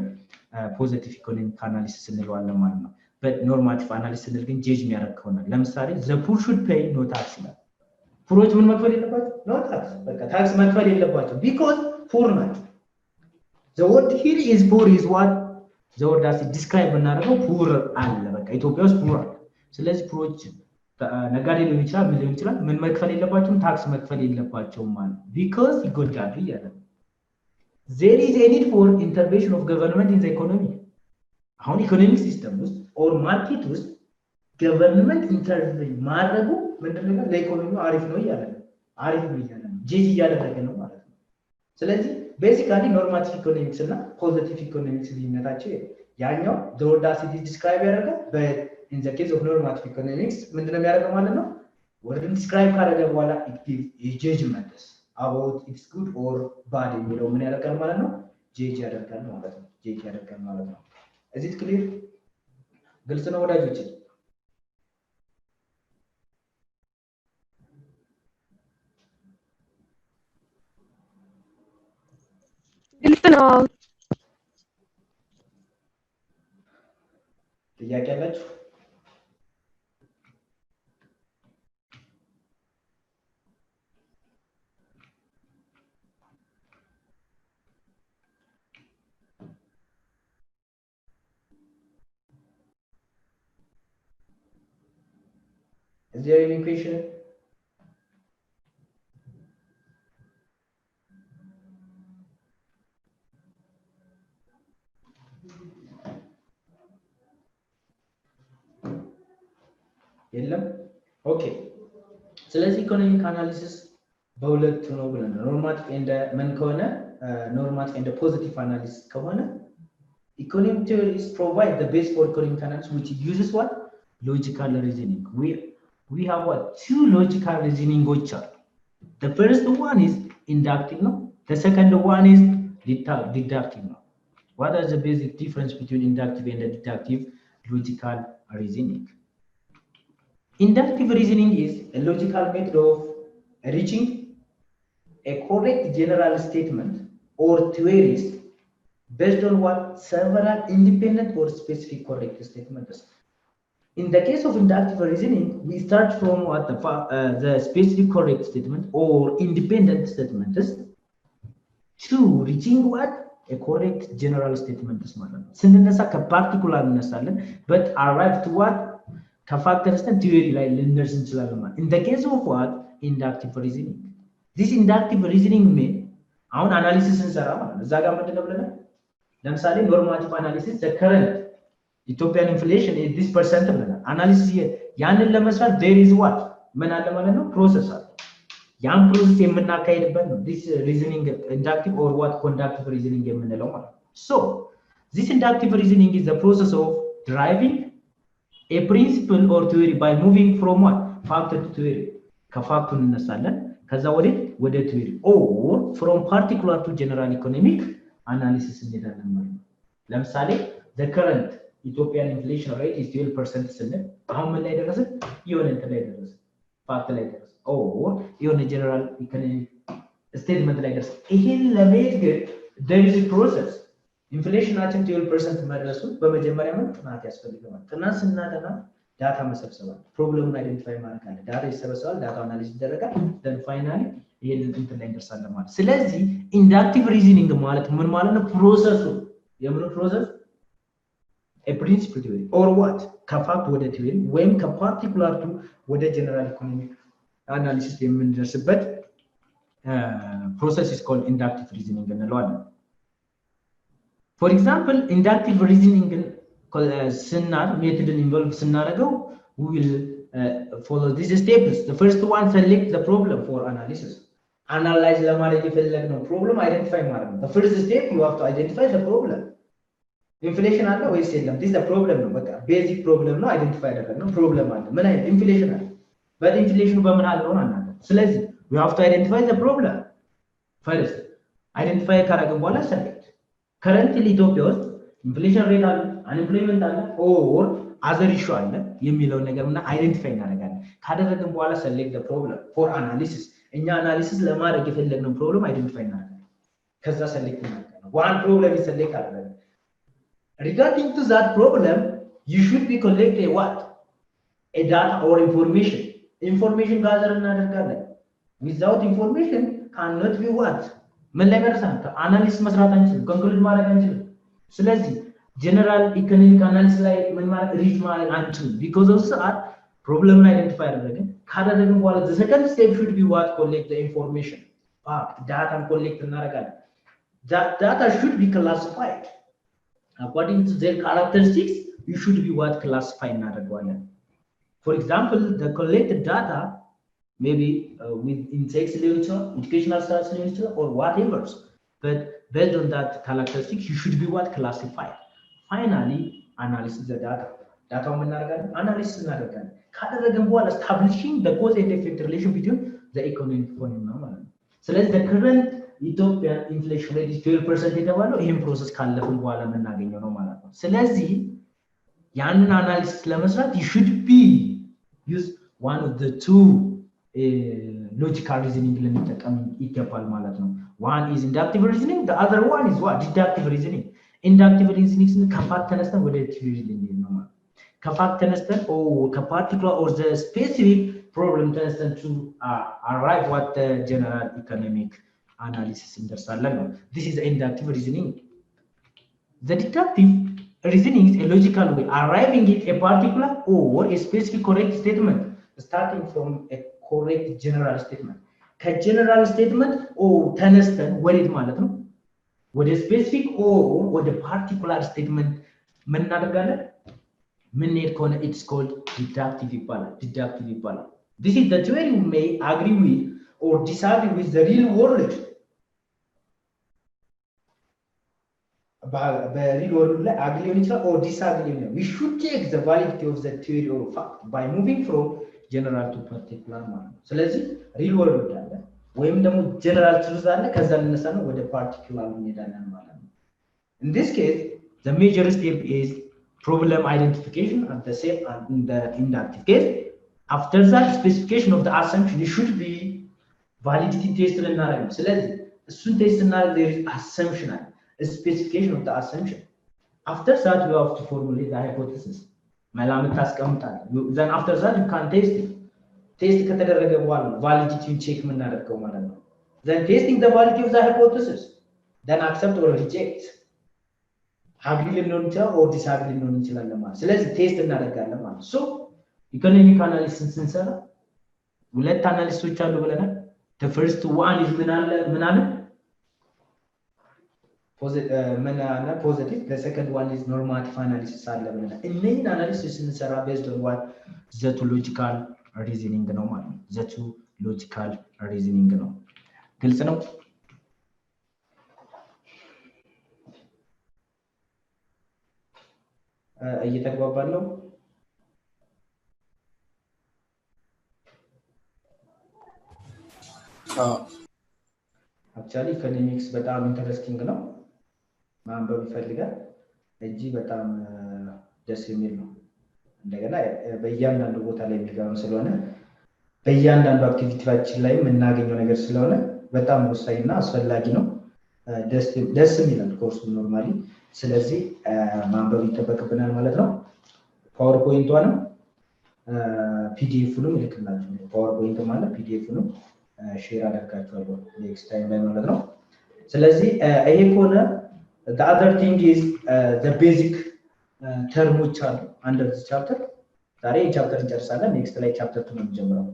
positive economic analysis እንለዋለን ማለት ነው። but normative analysis ስንል ግን ጀጅ የሚያደርግ ከሆነ ለምሳሌ the poor should pay no tax ይላል። ፑሮች ምን መክፈል የለባቸው? no tax በቃ ታክስ መክፈል የለባቸው because poor ናቸው። the word here is poor is what the word as it describe እናደርገው poor አለ በቃ ኢትዮጵያ ውስጥ poor አለ። ስለዚህ ፑሮች ነጋዴ ሊሆን ይችላል ምን ሊሆን ይችላል ምን መክፈል የለባቸውም? ታክስ መክፈል የለባቸውም ማለት because ይጎዳሉ እያለ there is a need for intervention of government in the economy። አሁን ኢኮኖሚክ ሲስተም ውስጥ or ማርኬት ውስጥ ገቨርንመንት ኢንተርቬን ማድረጉ ምንድነው ለኢኮኖሚው አሪፍ ነው እያለ ነው። አሪፍ ነው እያለ ነው። ጄጅ እያደረገ ነው ማለት ነው። ስለዚህ ቤሲካሊ ኖርማቲቭ ኢኮኖሚክስ እና ፖዚቲቭ ኢኮኖሚክስ ልዩነታቸው ያኛው the word as it is describe ያደርጋል but in the case of normative economics ምንድነው የሚያደርገው ማለት ነው? ወርድን describe ካደረገ በኋላ it gives a judgment about it's good or bad የሚለው ምን ያደርጋል ማለት ነው? ጄጅ ያደርጋል ማለት ነው። ጄጅ ያደርጋል ማለት ነው። is it clear? ግልጽ ነው ወዳጆች? ግልጽ ነው። ጥያቄ አላችሁ? Is there any question? የለም ኦኬ ስለዚህ ኢኮኖሚክ አናሊሲስ በሁለቱ ነው ብለን ኖርማቲቭ ኤንድ ምን ከሆነ ኖርማቲቭ ኤንድ ፖዚቲቭ አናሊሲስ ከሆነ economic theories provide the base for economic analysis which uses what logical reasoning we have what two logical reasoning are the first one is inductive no the second one is deductive no what is the basic difference between inductive and deductive logical reasoning inductive reasoning is a logical method of reaching a correct general statement or theories based on what several independent or specific correct statements. In the case of inductive reasoning, we start from what the specific correct statement or independent statements to reaching what a correct general statement is ማለት ነው ስንነሳ ከፓርቲኩላር እንነሳለን but arrive to what ከፋክተርስ እና ቲዮሪ ላይ ልንደርስ እንችላለን ማለት in the case of what inductive reasoning this inductive reasoning mean አሁን አናሊሲስ እንሰራ ማለት ነው እዛ ጋር ምንድነው ብለናል ለምሳሌ ኖርማቲቭ አናሊሲስ the current Ethiopian inflation is this percent ብለናል አናሊሲስ ያንን ለመስራት there is what ምን አለ ማለት ነው ፕሮሰስ አለ ያን ፕሮሰስ የምናካሄድበት ነው this reasoning inductive or what conductive reasoning የምንለው ማለት ነው so this inductive reasoning is the process of deriving a principle or theory by moving from what fact to theory ከፋክቱ እንነሳለን ከዛ ወደ theory or from particular to general economic analysis እንሄዳለን ማለት ነው ለምሳሌ the current Ethiopian inflation rate is 12% ስንል አሁን ምን ላይ ደረሰ የሆነ እንትን ላይ ደረሰ ፋክት ላይ ደረሰ or የሆነ general economic statement ላይ ደረሰ ይሄን ለማየት ግን there is a process ኢንፍሌሽናችን 12% መድረሱ በመጀመሪያ ምን ጥናት ያስፈልጋል ጥናት ስናጠና ዳታ መሰብሰብ ፕሮብሌሙን አይደንቲፋይ ማድረግ አለ ዳታ ይሰበሰባል ዳታ አናሊሲስ ይደረጋል then finally ይሄንን እንትን ላይ እንደርሳለን ማለት ስለዚህ ኢንዳክቲቭ ሪዝኒንግ ማለት ምን ማለት ነው ፕሮሰሱ የምን ፕሮሰስ a principle theory or what ከፋክት ወደ ቲዮሪ ወይም ከፓርቲኩላር ቱ ወደ ጀነራል ኢኮኖሚክ አናሊሲስ የምንደርስበት process is called inductive reasoning እንለዋለን for example inductive reasoning ስናር ሜቶድን ኢንቮልቭ ስናደርገው we will follow these steps the first one select the problem for analysis analyze ለማድረግ የፈለግነው problem identify ማድረግ ነው the first step you have to identify the problem inflation አለ ወይስ የለም this is the problem ነው በቃ basic problem ነው identify ያደረግነው problem አለ ምን አይነት inflation አለ but inflation በምን አለ ነው አናውቅም ስለዚህ we have to identify the problem first identify ካደረግን በኋላ select currently ኢትዮጵያ ውስጥ inflation rate አለ unemployment አለ or other issue አለ የሚለው ነገርና አይደንቲፋይ እናደርጋለን ካደረግን በኋላ select the problem for analysis እኛ አናሊሲስ ለማድረግ የፈለግነው ፕሮብለም አይደንቲፋይ እናደርጋለን ከዛ select እናደርጋለን one problem is select አደረግን regarding to that problem you should be collect a what a data or information gather እናደርጋለን without information cannot be what ምን ላይ መርሳን አናሊሲስ መስራት አንችልም ኮንክሉድ ማድረግ አንችልም ስለዚህ general economic analysis ላይ ምን ማለት ሪች ማለት አንችልም because of that problem identify አደረግን ካደረግን በኋላ the second step should be what collect the information data collect እናደርጋለን that data should be classified according to their characteristics you should be what classify እናደርጋለን for example the collected data maybe with index literature educational stats literature or whatever but based on that characteristics you should be what classified finally analysis the data ምን እናደርጋለን analysis እናደርጋለን ካደረግን በኋላ establishing the cause and effect relation between the economic phenomena ማለት ነው ስለዚህ the current Ethiopian inflation rate is 12% የተባለው ይሄን ፕሮሰስ ካለፈን በኋላ የምናገኘው ነው ማለት ነው ስለዚህ ያንን አናሊሲስ ለመስራት you should be use one of the two logical reasoning ልንጠቀም ይገባል ማለት ነው one is inductive reasoning the other one is what deductive reasoning inductive reasoning ከፋክት ተነስተን ወደ ቲዮሪ ልንሄድ ነው ማለት ከፋክት ተነስተን ከፓርቲኩላር or the specific problem ተነስተን to arrive what the general economic analysis እንደርሳለን ነው this is the inductive reasoning the deductive reasoning is a logical way arriving at a particular or a specific correct statement starting from a correct general statement ከጀነራል ስቴትመንት ተነስተን ወዴት ማለት ነው ወደ ስፔሲፊክ or ወደ ፓርቲኩላር ስቴትመንት ምን እናደርጋለን ምንሄድ ከሆነ it's called deductive ይባላል this is the theory you may agree with or disagree with the real world በሪል ወርልድ ላይ አግሪ ሊሆን ይችላል or disagree ሊሆን we should take the validity of the theory or fact by moving from general to particular ማለት ነው ስለዚህ ሪል ወርልድ አለ ወይም ደግሞ ጀነራል ትሩዝ አለ ከዛ እንነሳ ነው ወደ ፓርቲኩላር እንሄዳለን ማለት ነው in this case the major step is problem identification at the same and in the inductive case after that specification of the assumption it should be validity test ልናደርግ ነው ስለዚህ እሱን ቴስት እናደርግ there is assumption a specification of the assumption after that you have to formulate the hypothesis መላምት ታስቀምጣለህ then after that you can test it ቴስት ከተደረገ በኋላ ቫሊዲቲውን ቼክ የምናደርገው ማለት ነው then testing the validity of the hypothesis then accept or reject agree ሊሆን ይችላል or disagree ሊሆን ይችላል ማለት ስለዚህ ቴስት እናደርጋለን ማለት so ኢኮኖሚክ አናሊሲስ ስንሰራ ሁለት አናሊሲሶች አሉ ብለናል the first one is ምን አለ positive the second one is normative analysis አለ ብለናል እነኚህን አናሊሲስ ስንሰራ based on what the logical reasoning ነው ማለት ነው the logical reasoning ነው ግልጽ ነው እየተግባባን ነው actually economics በጣም ኢንተረስቲንግ ነው ማንበብ ይፈልጋል እጂ በጣም ደስ የሚል ነው እንደገና በእያንዳንዱ ቦታ ላይ የሚገባም ስለሆነ በእያንዳንዱ አክቲቪቲያችን ላይ የምናገኘው ነገር ስለሆነ በጣም ወሳኝና አስፈላጊ ነው ደስ የሚላል ኮርሱ ኖርማሊ ስለዚህ ማንበብ ይተበቅብናል ማለት ነው ፓወርፖይንቷ ነው ፒዲኤፍንም ልክላችሁ ፓወርፖይንት ማለት ፒዲኤፍንም ሼር አደርጋችኋለሁ ኔክስት ታይም ላይ ማለት ነው ስለዚህ ይሄ ከሆነ the other thing is the basic terms are under this chapter ዛሬ ቻፕተር እንጨርሳለን ኔክስት ላይ ቻፕተር 2 ነው የምንጀምረው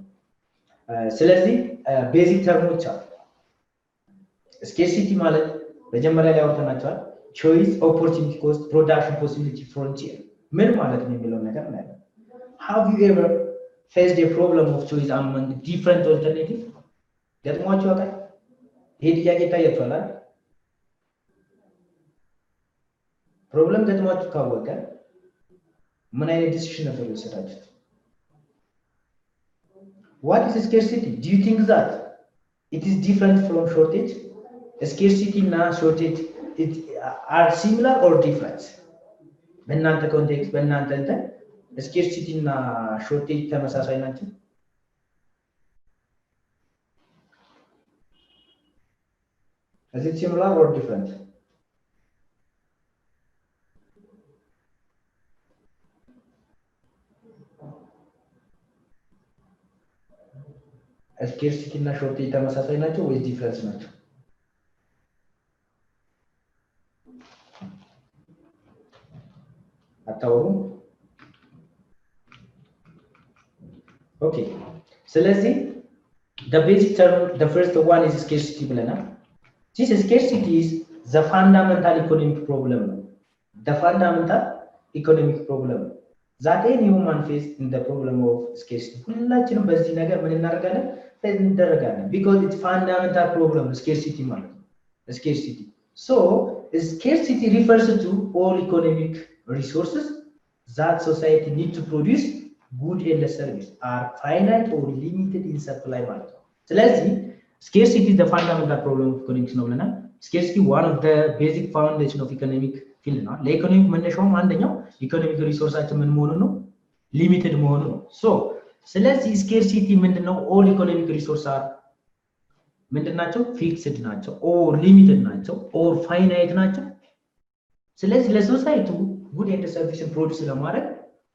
ስለዚህ ቤዚክ ተርሞች አሉ ስኬርሲቲ ማለት መጀመሪያ ላይ አውርተናቸዋል choice opportunity cost production possibility frontier ምን ማለት ነው የሚለው ነገር ነው have you ever faced a problem of choice among different alternatives ገጥሟችሁ ያውቃል ይሄ ጥያቄ ታያችኋል አይደል ፕሮብለም ገጥሟችሁ ካወቀ ምን አይነት ዲሲሽን ነበር የወሰዳችሁት what is scarcity do you think that it is different from shortage scarcity እና shortage are similar or different በእናንተ ኮንቴክስት በእናንተ እንትን scarcity እና shortage ተመሳሳይ ናቸው is it similar or different scarcity እና shortage ተመሳሳይ ናቸው ወይ ዲፈረንስ ናቸው አታውሩ ኦኬ ስለዚህ the basic term the first one is scarcity ብለናል this scarcity is the fundamental economic problem the fundamental economic problem that any human face in the problem of scarcity ሁላችንም በዚህ ነገር ምን እናደርጋለን እንደረጋለን because it's fundamental problem scarcity ማለት ነው scarcity so scarcity refers to all economic resources that society need to produce good and service are finite or limited in supply ማለት ነው ስለዚህ scarcity is the fundamental problem of economics ነው ብለናል scarcity one of the basic foundation of economic field ነው ለኢኮኖሚክ መነሻውም አንደኛው ኢኮኖሚክ ሪሶርሳችን ምን መሆኑ ነው ሊሚትድ መሆኑ ነው so ስለዚህ ስኬርሲቲ ምንድነው all economic resources are ምንድናቸው ፊክስድ ናቸው or limited ናቸው or finite ናቸው ስለዚህ ለሶሳይቲው good and service ፕሮዲዩስ ለማድረግ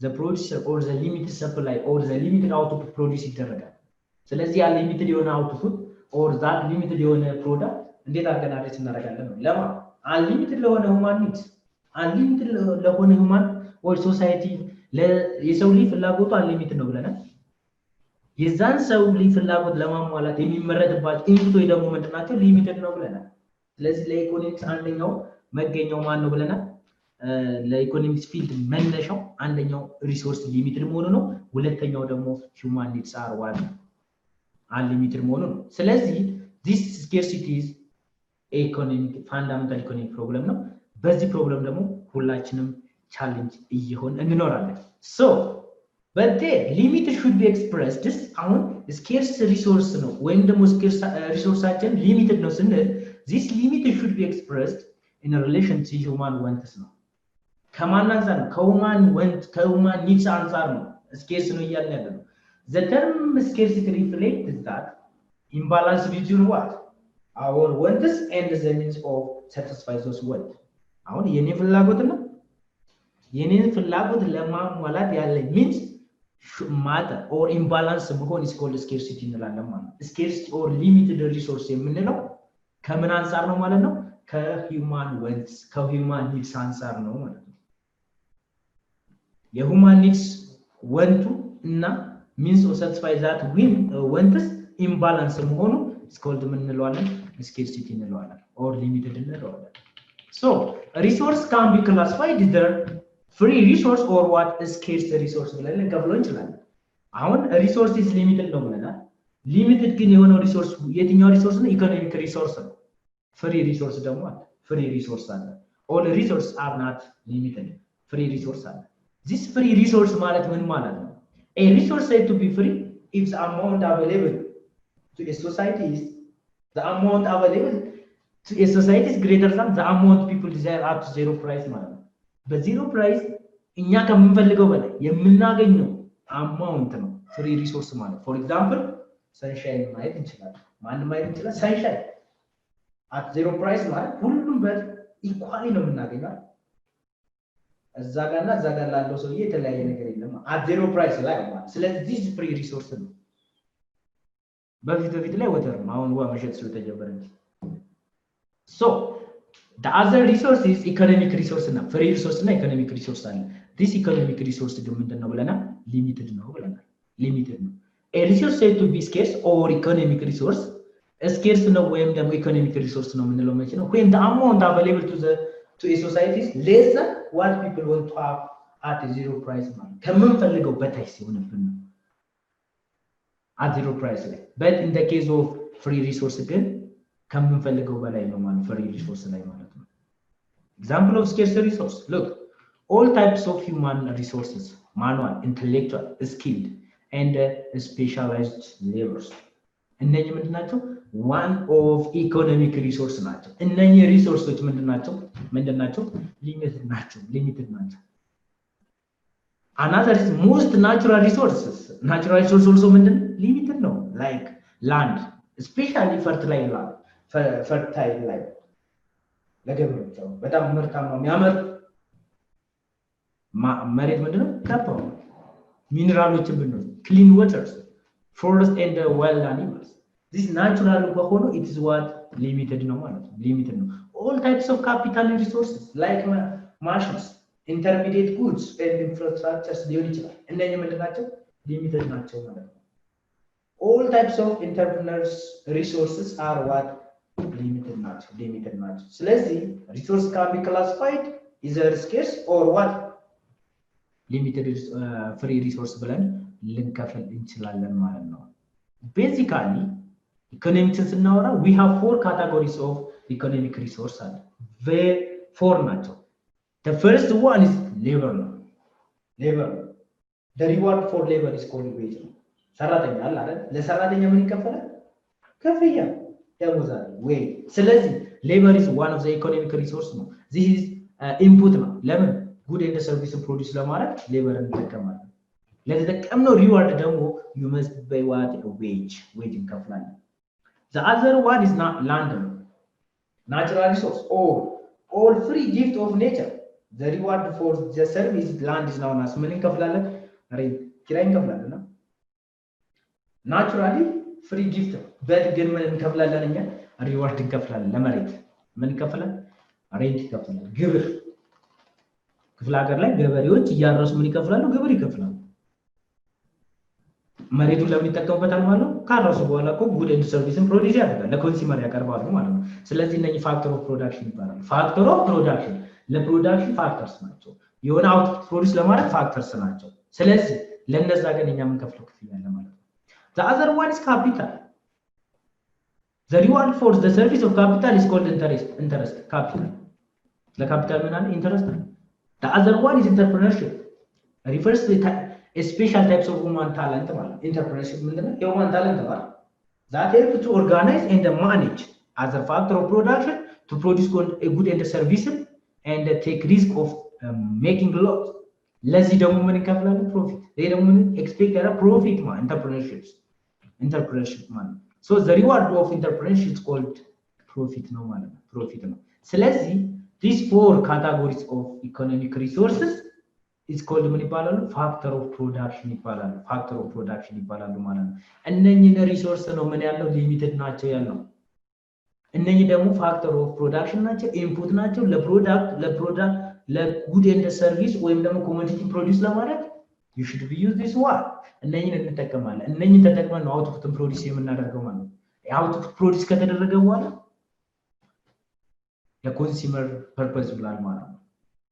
the producer or the limited supply or the limited output ፕሮዲዩስ ይደረጋል ስለዚህ ያ ሊሚትድ የሆነ output or that limited የሆነ ፕሮዳክት እንዴት አድርገን አድሬስ እናደርጋለን ነው ለማ unlimited ለሆነ human needs unlimited ለሆነ human or society የሰው ልጅ ፍላጎቱ unlimited ነው ብለናል የዛን ሰው ልጅ ፍላጎት ለማሟላት የሚመረጥባቸው ኢንፑቶች ደግሞ ምንድናቸው ሊሚትድ ነው ብለናል ስለዚህ ለኢኮኖሚክስ አንደኛው መገኛው ማን ነው ብለናል ለኢኮኖሚክስ ፊልድ መነሻው አንደኛው ሪሶርስ ሊሚትድ መሆኑ ነው ሁለተኛው ደግሞ human needs are what unlimited መሆኑ ነው ስለዚህ this scarcity is economic fundamental economic problem ነው በዚህ ፕሮብለም ደግሞ ሁላችንም ቻሌንጅ እየሆን እንኖራለን so but the limit should be expressed አሁን scarce resource ነው ወይም ደግሞ scarce resourceአችን limited ነው ስንል this limit should be expressed in a relation to human wants ነው ከማን አንፃር ነው ከሁማን ኒድስ አንፃር ነው scarce ነው እያልን ያለነው the term scarcity reflects that imbalance between what our wants and the means of satisfy those wants አሁን የኔ ፍላጎትና የኔን ፍላጎት ለማሟላት ያለ means matter or imbalance መሆን is called scarcity እንላለን ማለት scarcity or limited resource የምንለው ከምን አንፃር ነው ማለት ነው ከhuman wants ከhuman needs አንፃር ነው ማለት ነው የhuman needs want እና means of satisfy that wants imbalance መሆኑ is called ምን እንለዋለን scarcity እንለዋለን or limited እንለዋለን so resource can be classified either free resource or what scarce resource ብለን ልንከፍለው እንችላለን አሁን resource is limited ነው ብለናል limited ግን የሆነው resource የትኛው resource ነው economic resource ነው free resource ደግሞ አለ free resource አለ all resources are not limited free resource አለ this free resource ማለት ምን ማለት ነው a resource said to be free if the amount available to a society is the amount available to a society is greater than the amount people desire at zero price ማለት ነው በzero price እኛ ከምንፈልገው በላይ የምናገኘው አማውንት ነው free resource ማለት for example sunshine ማየት እንችላለን ማን ማየት እንችላለን sunshine at zero price ማለት ሁሉም በኢኳሊ ነው የምናገኘው እዛ ጋርና እዛ ጋር ላለው ሰው የተለያየ ነገር የለም at zero price ላይ ማለት ስለዚህ this free resource ነው በፊት ላይ ወተር አሁን ውሃ መሸጥ ስለተጀመረ እንጂ so the other resource is economic resource እና free resource እና economic resource አለ this economic resource ግን ምንድነው ብለናል limited ነው ብለናል limited ነው a resource said to be scarce or economic resource scarce ነው ወይም ደግሞ economic resource ነው የምንለው መቼ ነው when the amount available to a society is less than what people want to have at zero price ማለት ከምንፈልገው በታች ሲሆንብን ነው at zero price ላይ but in the case of free resource ግን ከምንፈልገው በላይ ነው ማለት free resource ላይ ማለት ነው example of scarce resource look all types of human resources manual intellectual skilled and specialized labors እነኚህ ምንድናቸው one of economic resource ናቸው እነኚህ ሪሶርሶች ምንድናቸው limited ናቸው another is most natural resources also ምንድን limited ነው like land especially fertile land ለገበሬው በጣም ምርታማ ነው የሚያመር መሬት ምንድነው ካፓው ሚነራሎችን ብንወስድ clean waters forest and wild animals this natural ከሆነ it is what limited ነው ማለት ነው limited ነው all types of capital resources like machines intermediate goods and infrastructures ሊሆን ይችላል እነኚህ ምንድናቸው limited ናቸው ማለት ነው all types of entrepreneurs resources are what limited ናቸው ስለዚህ resource can be classified either scarce or what limited free resource ብለን ልንከፍል እንችላለን ማለት ነው basically economics ስናወራ we have four categories of economic resource አለ four ናቸው the first one is labor the reward for labor is called wage ሰራተኛ አለ አይደል ለሰራተኛ ምን ይከፈላል ክፍያ ደሞዝ አለ ወይ ስለዚህ labor is one of the economic resource ነው this is input ነው ለምን good and service produce ለማድረግ labor እንጠቀማለን ለተጠቀምነው reward ደግሞ you must pay what a wage እንከፍላለን the other one is not land natural resource or all free gift of nature the reward for the service land is known as ምን እንከፍላለን rent ኪራይ እንከፍላለን naturally free gift but ግን ምን እንከፍላለን እኛ reward እንከፍላለን ለመሬት ምን እንከፍላለን rent እንከፍላለን ግብር ክፍለ ሀገር ላይ ገበሬዎች እያረሱ ምን ይከፍላሉ ግብር ይከፍላሉ መሬቱን ለምን ይጠቀሙበታል ማለት ነው ካረሱ በኋላ እኮ ጉድ ኤንድ ሰርቪስን ፕሮዲዩስ ያደርጋል ለኮንሱመር ያቀርባሉ ማለት ነው ስለዚህ እነኚህ ፋክተር ኦፍ ፕሮዳክሽን ይባላል ፋክተር ኦፍ ፕሮዳክሽን ለፕሮዳክሽን ፋክተርስ ናቸው የሆነ አውትፑት ፕሮዲዩስ ለማድረግ ፋክተርስ ናቸው ስለዚህ ለነዛ ግን እኛ ምን ከፍለው ክፍያ አለ ማለት ነው the other one is capital the reward for the service of capital is called interest capital ለካፒታል ምን አለ interest the other one is entrepreneurship refers to a special types of human talent ማለት entrepreneurship ምንድነው human talent ማለት that help to organize and manage as a factor of production to produce a good and service and take risk of making loss ለዚህ ደግሞ ምን እንከፍላለን ፕሮፊት ይሄ ደግሞ ምን ኤክስፔክት ያደረገ ፕሮፊት ማለት entrepreneurship ማለት so the reward of entrepreneurship is called profit ነው ማለት ነው ፕሮፊት ነው ስለዚህ these four categories of economic resources is called ምን ይባላሉ factor of production ይባላሉ ማለት ነው እነኚህ ሪሶርስ ነው ምን ያለው ሊሚትድ ናቸው ያለው እነኚህ ደግሞ factor of production ናቸው ኢንፑት ናቸው ለፕሮዳክት ለጉድ ኤንድ ሰርቪስ ወይም ደግሞ ኮሞዲቲ ፕሮዲዩስ ለማድረግ you should be use this one እነኚህን እንጠቀማለን እነኚህን ተጠቅመን ነው አውትፑትን ፕሮዲዩስ የምናደርገው ማለት ነው አውትፑት ፕሮዲዩስ ከተደረገ በኋላ ለኮንሱመር ፐርፐዝ ብላል ማለት ነው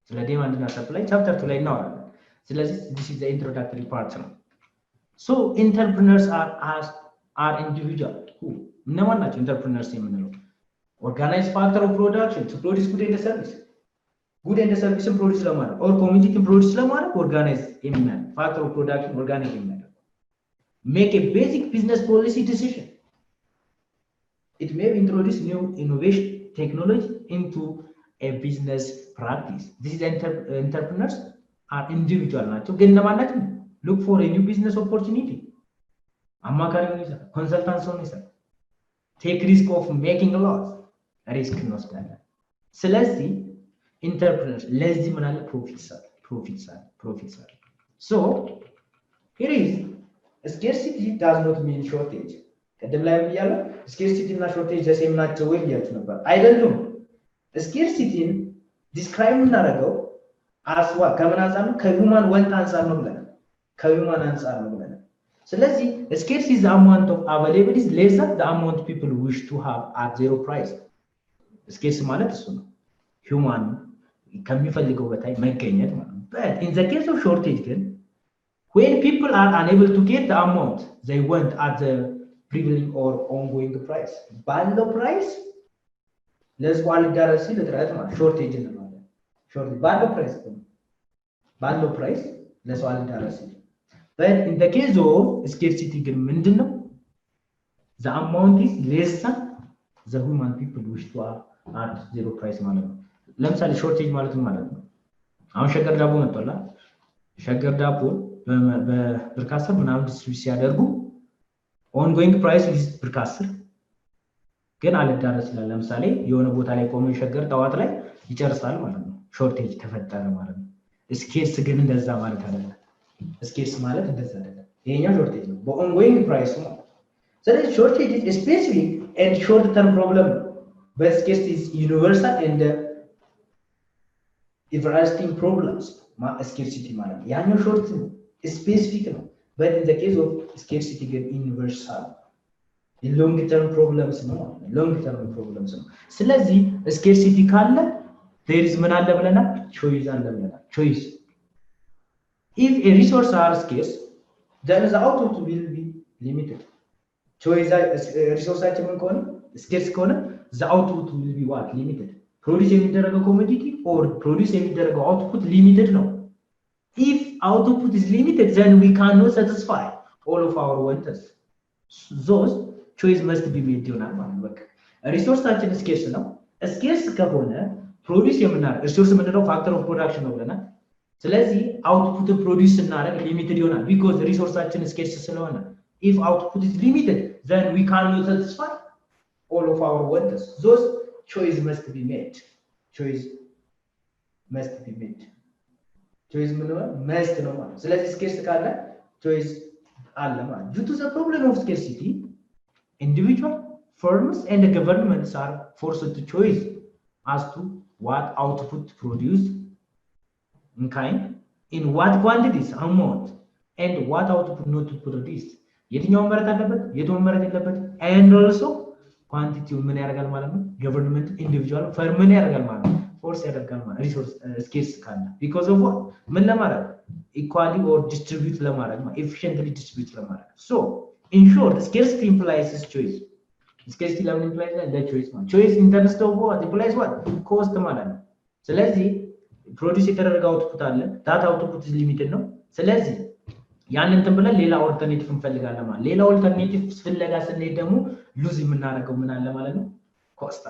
ስለ ዲማንድ እና ሰፕላይ ቻፕተር 2 ላይ እናወራለን ስለዚህ this is the introductory part ነው so entrepreneurs are individual who እነማን ናቸው entrepreneurs የምንለው organize factor of production to produce good and service produce ለማድረግ or commodity produce ለማድረግ organize የሚናል factor of production organize የሚናል make a basic business policy decision it may introduce new innovation technology into a business practice this is entrepreneurs are individual ናቸው ግን ለማን ናቸው look for a new business opportunity አማካሪ ነው ይሰራ consultant ነው ይሰራ take risk of making a loss risk እንወስዳለን ስለዚህ entrepreneurs ለዚህ ምን አለ profits so here is scarcity does not mean shortage ቀደም ላይ ብያለሁ scarcity እና shortage ዘሴም ናቸው ወይ ብያችሁ ነበር አይደሉም scarcity describe እናደርገው አስዋ ከምን አንፃር ነው ከሁማን ወንት አንፃር ነው ብለናል ስለዚህ scarcity is the amount of available is less than the amount people wish to have at zero price scarcity ማለት እሱ ነው human ከሚፈልገው በታይ መገኘት ማለት ነው but in the case of shortage ግን when people are unable to get the amount they want at the prevailing or ongoing price ባለው price ለዚህ አልዳረስ ሲል እጥረት ማለት shortage እንለዋለን shortage ባለው price ለሰው አልዳረስ ሲል but in the case of scarcity ግን ምንድነው the amount is less than the human people wish to have at zero price ማለት ነው ለምሳሌ shortage ማለት ምን ማለት ነው አሁን ሸገር ዳቦ መጥቷል ሸገር ዳቦ በብርካስር ምናምን ዲስትሪቢዩት ሲያደርጉ ongoing price is ብርካስር ግን አልዳረስ ይላል ለምሳሌ የሆነ ቦታ ላይ ቆሞ ሸገር ጣዋት ላይ ይጨርሳል ማለት ነው shortage ተፈጠረ ማለት ነው ስኬርስ ግን እንደዛ ማለት አይደለም ስኬርስ ማለት እንደዛ አይደለም ይሄኛው shortage ነው በongoing price ነው ስለዚህ shortage is specific and short term problem but scarcity is universal and everlasting problems scarcity ማለት ያኛው short ነው specific ነው but in the case of scarcity get universal in long term problems ነው ስለዚህ scarcity ካለ there is ምን አለ ብለናል choice አለ ብለናል choice if a resource are scarce then the output will be limited choice resourceአችን ምን ከሆነ scarce ከሆነ the output will be what limited produce የሚደረገው commodity or produce የሚደረገው output limited ነው if output is limited then we cannot satisfy all of our wants those choice must be made ይሆናል ማለት በቃ ሪሶርሳችን ስኬርስ ነው ስኬርስ ከሆነ ፕሮዲዩስ የምናደርግ ሪሶርስ ምንድነው ፋክተር ኦፍ ፕሮዳክሽን ነው ብለናል ስለዚህ አውትፑት ፕሮዲዩስ እናደርግ ሊሚትድ ይሆናል because ሪሶርሳችን ስኬርስ ስለሆነ if output is limited then we cannot satisfy all of our wants those choice must be made choice must ምንድነው must ነው ማለት ስለዚህ ስኬርስ ካለ choice አለ ማለት due to the problem of scarcity individual firms and the governments are forced to choose as to what output to produce in kind in what quantities amount and what output not to produce የትኛው መመረት አለበት የትኛው መመረት የለበት and also quantity ምን ያደርጋል ማለት ነው government individual firm ምን ያደርጋል ማለት ነው force ያደርጋል ማለት resource scarce ካለ because of what ምን ለማድረግ equally or distribute ለማድረግ ማለት efficiently distribute ለማድረግ so in short scarcity implies choice scarcity ለምን implies the choice ማለት choice in terms of what implies what cost ማለት ነው ስለዚህ ፕሮዲዩስ የተደረገው አውትፑት አለ that output is limited ነው ስለዚህ ያንን ተብለን ሌላ ኦልተርኔቲቭ እንፈልጋለን ማለት ሌላ ኦልተርኔቲቭ ፍለጋ ስንሄድ ደግሞ ሉዝ የምናደርገው ምን አለ ማለት ነው ኮስት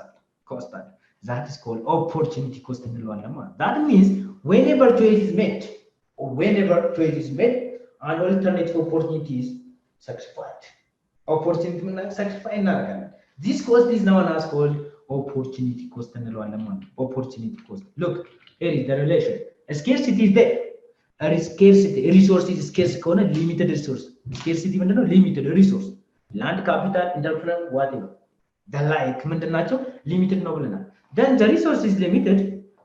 አለ that is called opportunity cost እንለዋለን ማለት that means whenever choice is made an alternative opportunity is sacrificed opportunity ምን sacrifice እናደርጋለን this cost is known as called opportunity cost እንለዋለን ማለት opportunity cost look here is the relation scarcity is there scarcity resource is scarce ከሆነ limited resource scarcity ምንድነው limited resource land capital interference whatever the like ምንድናቸው limited ነው ብለናል then the resource is limited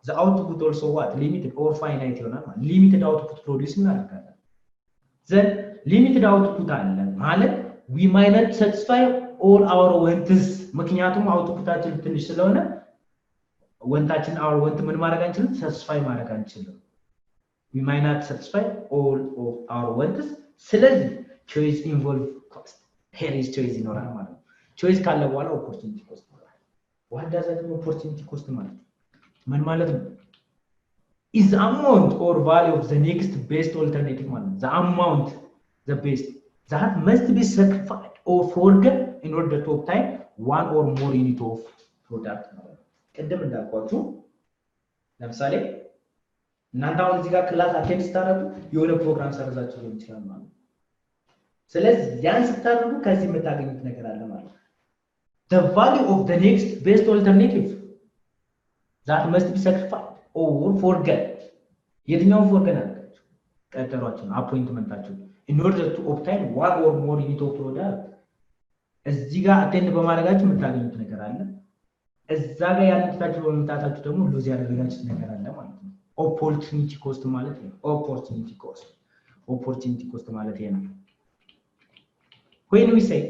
the output also what limited or finite ይሆናል ማለት limited output produce እናደርጋለን then limited output አለ ማለት we might not satisfy all our wants ምክንያቱም አውትፑታችን ትንሽ ስለሆነ ወንታችን our want ምን ማድረግ አንችልም satisfy ማድረግ አንችልም we might not satisfy all of our wants ስለዚህ choice involve cost here is choice ይኖራል ማለት ነው choice ካለ በኋላ opportunity cost ይኖራል what does that mean opportunity cost ማለት ምን ማለት ነው is the amount or value of the next best alternative ማለት the amount the best that must be sacrificed or forgotten in order to obtain one or more unit of product ማለት ነው ቀደም እንዳልኳችሁ ለምሳሌ እናንተ አሁን እዚህ ጋር ክላስ አቴንድ ስታደርጉ የሆነ ፕሮግራም ሰርዛችሁ ሊሆን ይችላል ማለት ነው ስለዚህ ያን ስታደርጉ ከዚህ የምታገኙት ነገር አለ ማለት ነው the value of the next best alternative that must be sacrificed or forgotten የትኛውን forgotten አድርጋችሁ ቀጠሯችሁ አፖይንትመንታችሁ in order to obtain one or more unit of product እዚህ ጋር አቴንድ በማድረጋችሁ የምታገኙት ነገር አለ እዛ ጋር ያንታችሁ በመምጣታችሁ ደግሞ ሉዝ ያደረጋችሁት ነገር አለ ማለት ነው opportunity cost ማለት ነው opportunity cost ማለት ነው when we say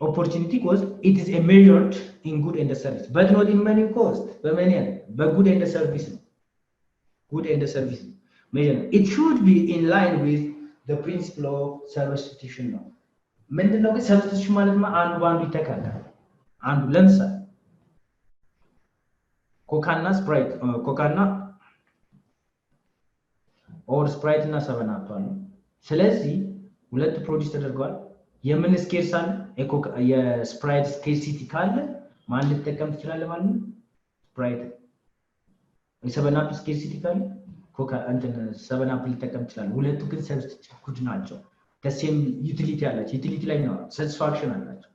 opportunity cost it is a measured in good and service but not in money cost በመኔ but good and service measure it should be in line with the principle of substitution ነው ምንድነው ግን substitution ማለት አንዱ ባንዱ ይተካል አንዱ ለምሳሌ ኮካና ስፕራይት ኮካና or sprite እና 7 up አሉ ስለዚህ ሁለት ፕሮዲዩስ ተደርጓል የምን ስኬርስ አለ የስፕራይት ስኬርሲቲ ካለ ማን ሊጠቀም ይችላል ማለት ነው ስፕራይት የ7 up ስኬርሲቲ ካለ ኮካ እንትን 7 up ሊጠቀም ይችላል ሁለቱ ግን ሰብስቲቲዩት ናቸው the same utility አላቸው utility ላይ ነው satisfaction አላቸው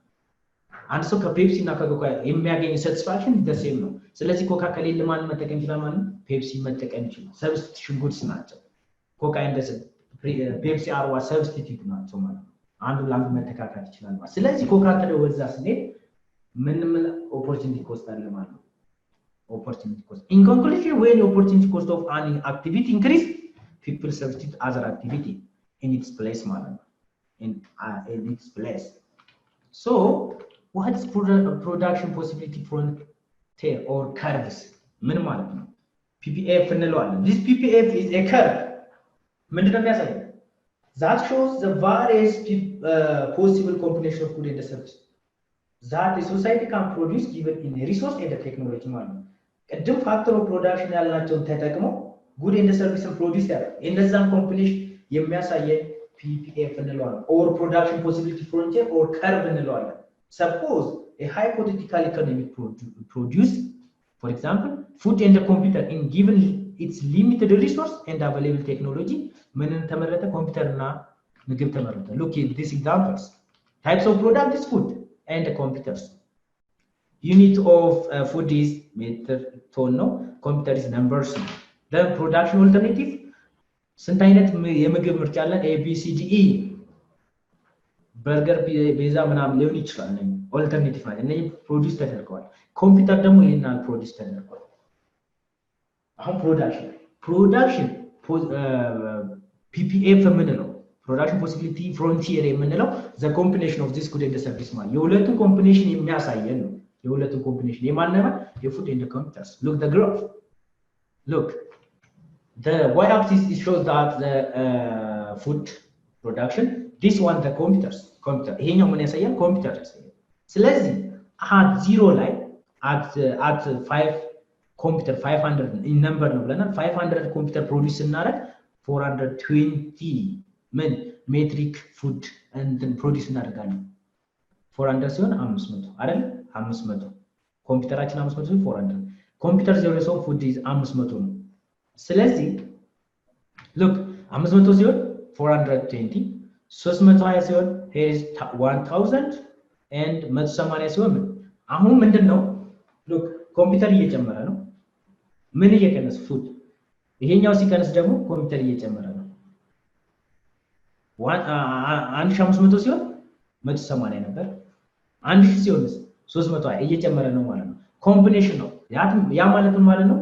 አንድ ሰው ከፔፕሲ እና ከኮካ የሚያገኝ satisfaction the same ነው ስለዚህ ኮካ ከሌለ ማን መጠቀም ይችላል ማለት ነው ፔፕሲ መጠቀም ይችላል substitution goods ናቸው ኮካ እንደዚህ ፔፕሲ አርዋ ሰብስቲቲዩት ናቸው ማለት ነው አንዱ ላንዱ መተካካት ይችላል ማለት ስለዚህ ኮካ ተደወዛ ስንሄድ ምን opportunity cost አለ ማለት ነው opportunity cost in conclusion when opportunity cost of an activity increase people substitute other activity in its place ማለት ነው in its place so what is production possibility frontier or curves ምን ማለት ነው PPF እንለዋለን this PPF is a curve ምንድነው የሚያሳየው that shows the various possible combination of good and service that a society can produce given in a resource and a technology ማለት ነው ቅድም ፋክተር ኦፍ ፕሮዳክሽን ያልናቸውን ተጠቅመው good and service ፕሮዲዩስ ያደርጋል እነዛን ኮምቢኔሽን የሚያሳየን PPF እንለዋለን or production possibility frontier or curve እንለዋለን suppose a hypothetical economic produce for example food and a computer in given its limited resource and available technology ምንን ተመረጠ ኮምፒውተርና ምግብ ተመረጠ look at these examples types of product is food and computers unit of food is meter ton no computer is numbers the production alternative ስንት አይነት የምግብ ምርጫ አለ A B C D E በርገር ቤዛ ምናምን ሊሆን ይችላል ኦልተርኔቲቭ ማለት ነው ፕሮዲዩስ ተደርገዋል ኮምፒውተር ደግሞ ይሄናል ፕሮዲዩስ ተደርገዋል አሁን ፕሮዳክሽን PPF የምንለው production possibility frontier የምንለው the combination of this good and service ማለት የሁለቱን ኮምቢኔሽን የሚያሳየን ነው የሁለቱን ኮምቢኔሽን የማንነማ የፉድ and computers look the graph look, the y-axis it shows that the food production. This one the computer. ይሄኛው ምን ያሳያል? ኮምፒውተር ያሳያል። ስለዚህ at 0 ላይ at 5 ኮምፒውተር 500 ነምበር ነው ብለናል። 500 ኮምፒውተር ፕሮዲዩስ እናደርግ 420 ምን ሜትሪክ ፉድ እንትን ፕሮዲዩስ እናደርጋለን። 400 ሲሆን 500 አይደል? 500 ኮምፒውተራችን 500 ሲሆን 400 ኮምፒውተር ሲሆን ሰው ፉድ is 500 ነው። ስለዚህ look 500 ሲሆን 420 320 ሲሆን here is 1000 and 180 ሲሆን አሁን ምንድነው look ኮምፒውተር እየጨመረ ነው። ምን እየቀነሰ ፉድ ይሄኛው ሲቀንስ ደግሞ ኮምፒውተር እየጨመረ ነው። 1500 ሲሆን 180 ነበር 1000 ሲሆን 320 እየጨመረ ነው ማለት ነው። ኮምቢኔሽን ነው ያ ማለት ምን ማለት ነው?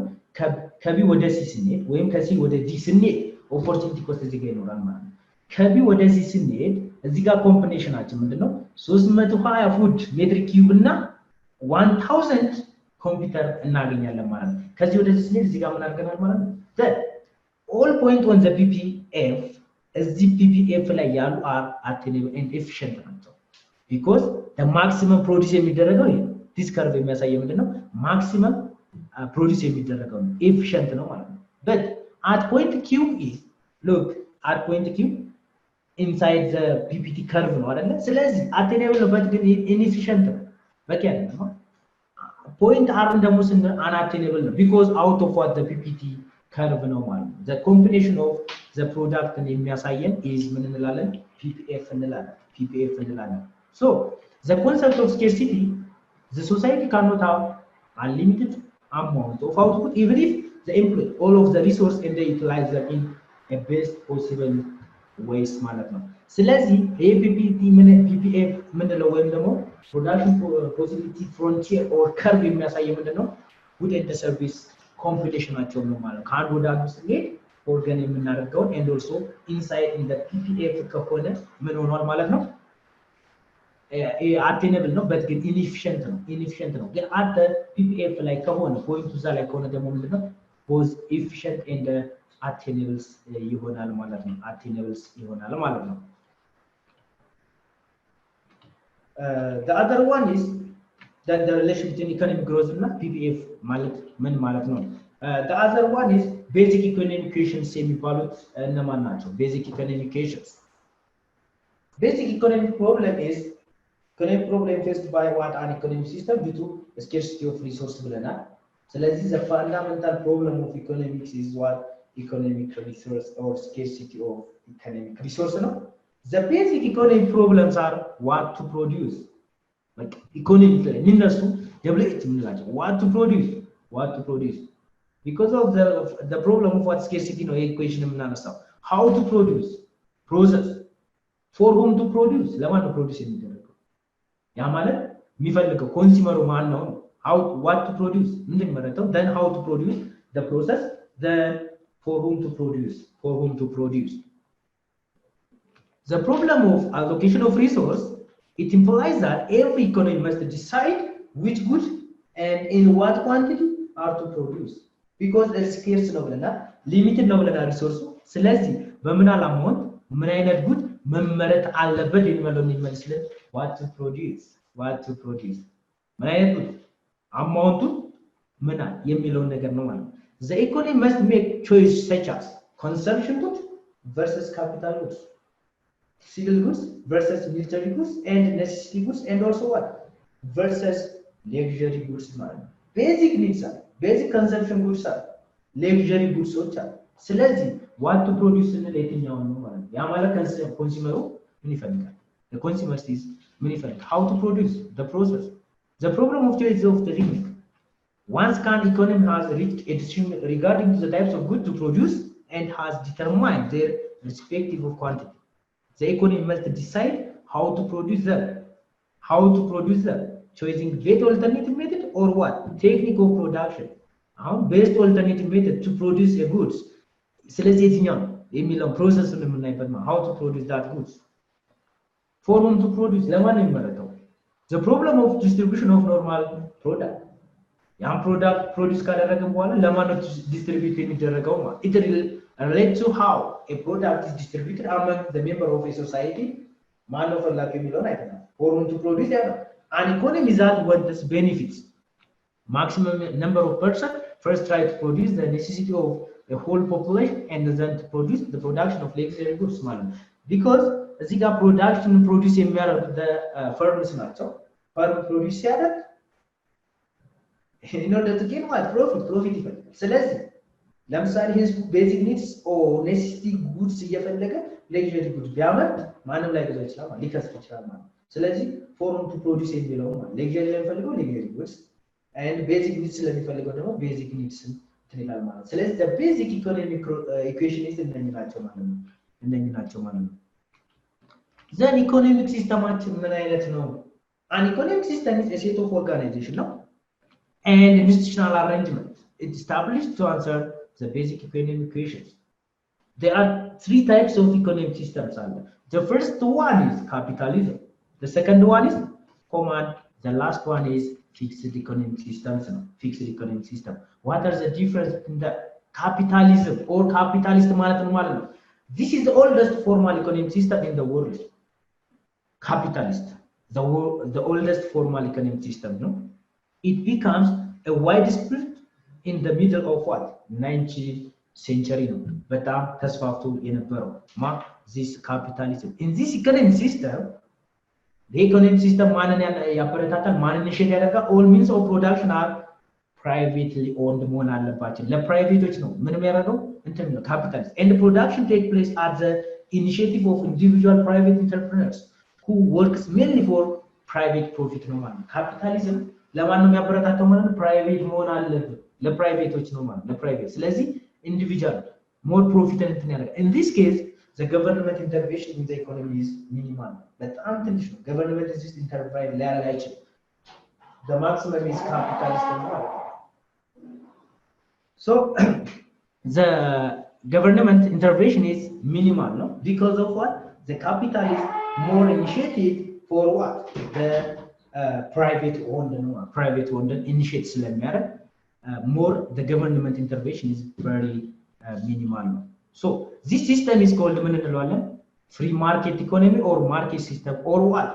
ከቢ ወደ ሲ ስንሄድ ወይም ከሲ ወደ ዲ ስንሄድ ኦፖርቹኒቲ ኮስት እዚህ ጋር ይኖራል ማለት ነው። ከቢ ወደ ሲ ስንሄድ እዚህ ጋር ኮምቢኔሽናችን ምንድነው? 320 ፉድ ሜትር ኪዩብ እና 1000 ኮምፒውተር እናገኛለን ማለት ነው። ከዚህ ወደ ሲ ስንሄድ እዚህ ጋር ምን አድርገናል ማለት ነው? then all point on the ppf እዚህ ppf ላይ ያሉ are attainable and efficient ናቸው because the maximum produce የሚደረገው ይሄ this curve የሚያሳየው ምንድነው? maximum produce የሚደረገው ነው efficient ነው ማለት ነው። but at point q is look at point q inside the ppt curve ነው አይደለ? ስለዚህ attainable ነው but ግን inefficient ነው በቂ አይደለም። point r ደግሞ ስን unattainable ነው because out of what the ppt curve ነው ማለት ነው። the combination of the product የሚያሳየን is ምን እንላለን? ppf እንላለን። so the concept of scarcity, the society cannot have unlimited amount of output even if they employ all of the resource and they utilize them in a best possible ways ማለት ነው። ስለዚህ APPT ppf ምንለው ወይም ደግሞ production possibility frontier or curve የሚያሳየው ምንድነው? good and service ኮምፒቲሽናቸው ነው ማለት ነው። ከአንድ ወደ አንዱ ስንሄድ ኦርጋን የምናደርገውን and also inside in the ppf ከሆነ ምን ሆኗል ማለት ነው? attainable ነው but ግን inefficient ነው። ግን at the ppf ላይ ከሆነ ፖይንቱ እዛ ላይ ከሆነ ደግሞ ምንድነው? both efficient and attainables ይሆናል ማለት ነው። The other one is that the relation between economic growth and ppf ማለት ምን ማለት ነው? The other one is basic economic equations የሚባሉት እነማን ናቸው? basic economic equations. Basic economic problem is economic problem faced by what an economic system due to scarcity of resource ብለናል። ስለዚህ the fundamental problem of economics is what economic resource or scarcity of economic resource ነው። The basic economic problems are what to produce. Like economic የሚነሱ WH የምንላቸው what to produce. Because of the problem of what scarcity ነው equation የምናነሳው how to produce, process, for whom to produce ለማን ነው ፕሮዲዩስ የሚደረገው? ያ ማለት የሚፈልገው ኮንሱመሩ ማን ነው? how what to produce ምንድን መረጠው? then how to produce, the process, then for whom to produce. The problem of allocation of resource, it implies that every economy must decide which goods and in what quantity are to produce. Because there is scarce ነው ብለና limited ነው ብለና ሪሶርሱ። ስለዚህ በምን አላማውን ምን አይነት ጉድ መመረጥ አለበት የሚለውን ይመስልን what to produce ምን አይነት ጉድ አማውንቱ ምን የሚለውን ነገር ነው ማለት ነው። The economy must make choice such as consumption goods versus capital goods, civil goods versus military goods, and necessity goods, and also what versus luxury goods ማለት ነው። basic needs are basic consumption goods are luxury goods are። ስለዚህ what to produce እንል የትኛው ነው ማለት ነው። ያ ማለት ኮንሱመሩ ምን ይፈልጋል? the consumer is ምን ይፈልጋል? how to produce, the process. The problem of choice of the limit. Once an economy has reached a decision regarding the types of goods to produce and has determined their respective quantity, the economy must decide how to produce them. Choosing best alternative method or what? Technique of production. Best alternative method to produce a goods. ስለዚህ የትኛው የሚለው ፕሮሰስ ነው የምናይበት ነው። how to produce that goods. For whom to produce ለማን ነው የሚመረጠው? The problem of distribution of normal product. ያን ፕሮዳክት ፕሮዲዩስ ካደረገን በኋላ ለማን ነው ዲስትሪቢዩት የሚደረገው ማለት it relates to how a product is distributed among the member of a society ማን ነው ፈላጊ የሚለውን አይተናል for whom to produce ያለው an economy that wants benefits maximum number of person first try to produce the necessity of the whole population and then to produce the production of luxury goods ማለት ነው because እዚህ ጋር production produce የሚያደርጉት the firms ናቸው firm produce ሲያደርግ in order to gain what profit ይፈልጋል ስለዚህ ለምሳሌ ህዝቡ basic needs or necessity goods እየፈለገ luxury goods ቢያመርት ማንም ላይ ገዛ ይችላል ማለት ሊከስር ይችላል ማለት ስለዚህ for whom to produce የሚለው ማለት luxury ለሚፈልገው luxury goods and basic needs ለሚፈልገው ደግሞ basic needs ትላል ማለት ስለዚህ the basic economic equation is እንደዚህ ናቸው ማለት ነው then economic systemaችን ምን አይነት ነው an economic system is a set of organization ነው and institutional arrangement it established to answer the basic economic equations there are three types of economic systems the first one is capitalism the second one is command the last one is fixed economic systems fixed economic system what are the difference in the capitalism or capitalist ማለት ነው this is the oldest formal economic system in the world capitalist the oldest formal economic system no it becomes a widespread in the middle of what 19th century no በጣም ተስፋፍቶ የነበረው this capitalism in this economic system the economic system ማንን ያበረታታል ማንን ሼር ያደርጋል all means of production are privately owned መሆን አለባቸው ለፕራይቬቶች ነው ምንም ያደርገው እንትን ነው capitalist and the production take place at the initiative of individual private entrepreneurs who works mainly for private profit ነው ማለት capitalism ለማን ነው የሚያበረታታው ማለት ፕራይቬት መሆን አለበት ለፕራይቬቶች ነው ማለት ለፕራይቬት ስለዚህ individual more profit እንትን ያደርጋል in this case the government intervention in the economy is minimal በጣም ትንሽ ነው government is just interfere ሊያደርግ አይችልም the maximum is capitalist ማለት so the government intervention is minimal no because of what the capitalist more initiative for what the private owned initiates ስለሚያደርግ more the government intervention is very minimal so this system is called ምን እንለዋለን free market economy or market system or what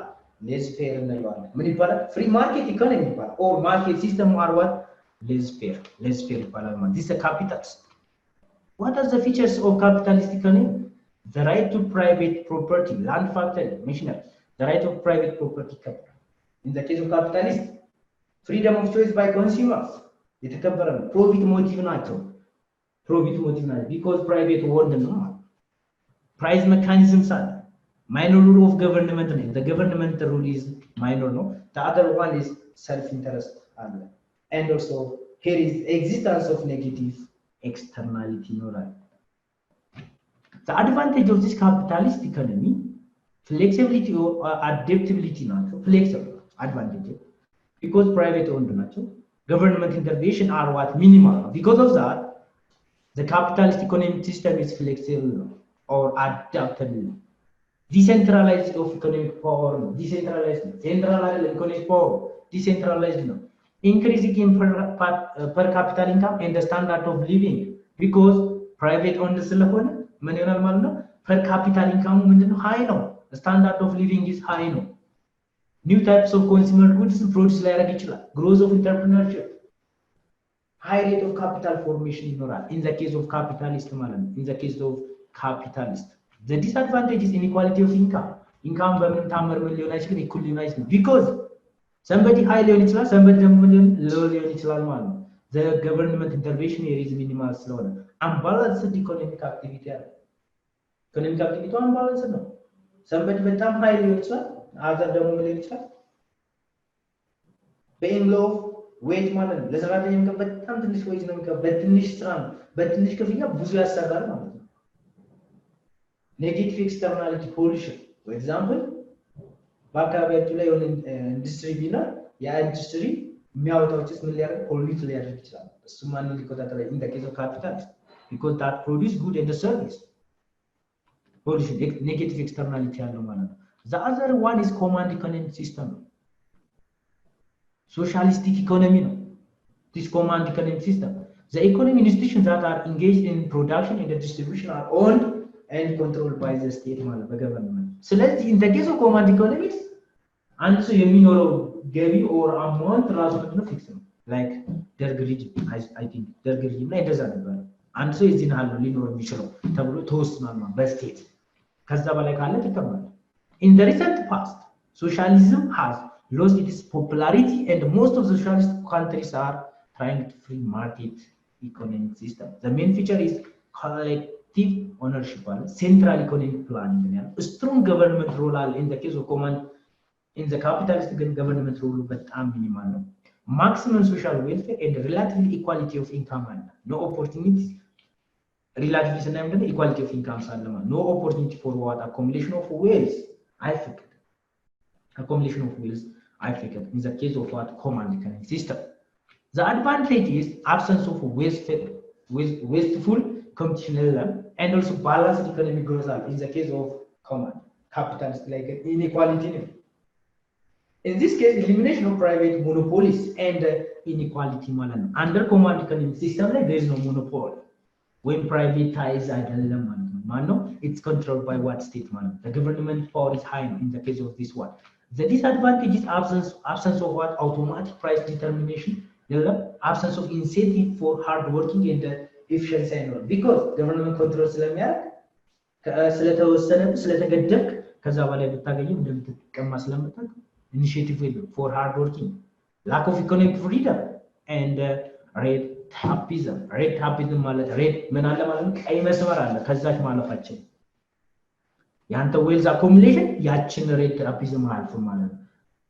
laissez-faire እንለዋለን ምን ይባላል free market economy ይባላል or market system or what laissez-faire ይባላል ማለት this is a capitalist what are the features of capitalist economy the right to private property land factory machinery the right of private property capital in the case of capitalist freedom of choice by consumers የተከበረ ነው profit motive ናቸው because private owned ነው price mechanisms are minor rule of government the government rule is minor no the other one is self interest and also here is existence of negative externality no right the advantage of this capitalist economy flexibility or adaptability ናቸው flexible advantage because private owned ናቸው government intervention are what minimal because of that the capitalist economic system is flexible or adaptable decentralized of economic power decentralized centralized economic power decentralized no increasing in per capita income and the standard of living because private owned ስለሆነ ምን ይሆናል ማለት ነው per capita income ምንድነው high ነው standard of living is high no new types of consumer goods produce ሊያደርግ ይችላል growth of entrepreneurship high rate of capital formation ይኖራል in the case of capitalist ማለት ነው in the case of capitalist the disadvantage is inequality of income በምን ታመር ምን ሊሆን አይችልም equal ሊሆን አይችልም because somebody high ሊሆን ይችላል somebody ደግሞ low ሊሆን ይችላል ማለት ነው the government intervention here is minimal ስለሆነ unbalanced economic activity አለ economic activity unbalanced ነው somebody በጣም high ሊሆን ይችላል other ደግሞ ምን ሊሆን ይችላል paying low wage ማለት ነው ለሰራተኛ በጣም ትንሽ wage ነው በትንሽ ስራ በትንሽ ክፍያ ብዙ ያሰራል ማለት ነው negative externality pollution for example በአካባቢያችሁ ላይ የሆነ ኢንዱስትሪ ቢኖር ያ ኢንዱስትሪ የሚያወጣው ጭስ ምን ሊያደርግ ፖሊዩት ሊያደርግ ይችላል እሱ ማንን ሊቆጣጠር in the case of capital because that produce good and the service pollution negative externality ያለው ማለት ነው the other one is command economic system socialistic economy ነው this command economic system. The economic institutions that are engaged in production and the distribution are owned and controlled by the state by government. So let's in the case of command economics, and so you mean or giving or amount rather fix them like their region. I think their region like doesn't matter. And so it's in Halolin or Michel Tablo Toast Mama best state. In the recent past, socialism has lost its popularity and most of the socialist countries are trying to free market economic system. The main feature is collective ownership, central economic planning, a strong government role in the case of command in the capitalist government role, but minimal. Maximum social welfare and relative equality of income, no opportunities. Relatively equality of income, no opportunity for what accumulation of wealth. I forget. Accumulation of wealth. I forget. In the case of what command economic system. The advantage is absence of wasteful competition and also balanced economic growth in the case of command capitalist like inequality. In this case, elimination of private monopolies and inequality. Under command economic system, there is no monopoly. When privatized, it's controlled by what state? The government power is high in the case of this one. The disadvantage is absence of what? Automatic price determination. Absence of incentive for hard working and efficiency and because government controls initiative for hard working, lack of economic freedom and red tapism. Red tapism red ቀይ መስመር አለ ከዛች ማለፋችን ያንተ ዌልዝ አኮሙሌሽን ያችን red tapism አልፎ ማለት ነው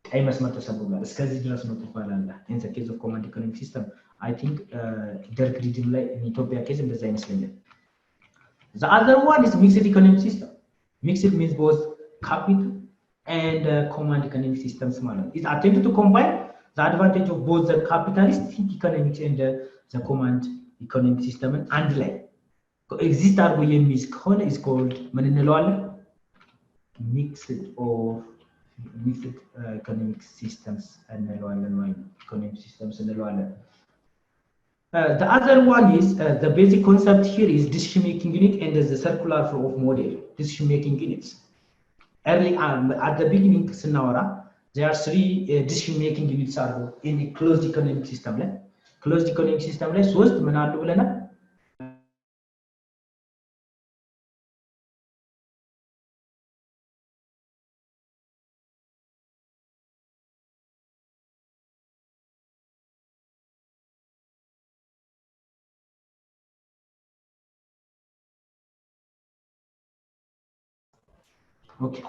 ቀይ መስመር ተሰብሯል እስከዚህ ድረስ ነው ተባላላ in the case of command economic system I think ደርግ ሪጅን ላይ in Ethiopia case እንደዛ ይመስለኛል. The other one is mixed economic system. Mixed means both capital and command economic systems ማለት ነው. It attempted to combine the advantage of both the capitalistic economics and the command economic system and like exist አርጎ የሚይዝ ከሆነ is called ምን እንለዋለን? Mixed economic systems እንለዋለን ወይ economic systems እንለዋለን. The other one is the basic concept here is decision making unit and the circular flow of model decision making units. Early at the beginning ስናወራ there are three decision making units are in the closed economic system ላይ closed economic system ላይ ሶስት ምን አሉ ብለናል? Okay.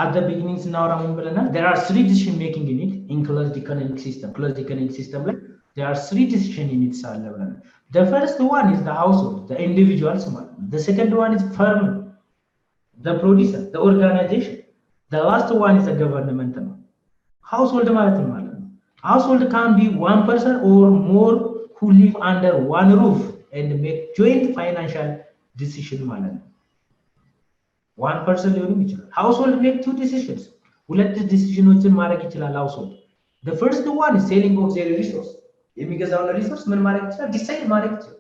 At the beginning ስናወራ ምን ብለናል? There are three decision making units in closed economic system. Closed economic system ላይ there are three decision units አለ ብለናል. The first one is the household, the individuals ማለት ነው. The second one is firm, the producer, the organization. The last one is the government ነው. Household ማለት ነው ማለት ነው. Household can be one person or more who live under one roof and make joint financial decision ማለት ነው. One person ሊሆንም ይችላል. Household make two decisions. ሁለት ዲሲዥኖችን ማድረግ ይችላል household. The first one is selling of their resource. የሚገዛውን ሪሶርስ ምን ማድረግ ይችላል? ዲሳይድ ማድረግ ይችላል.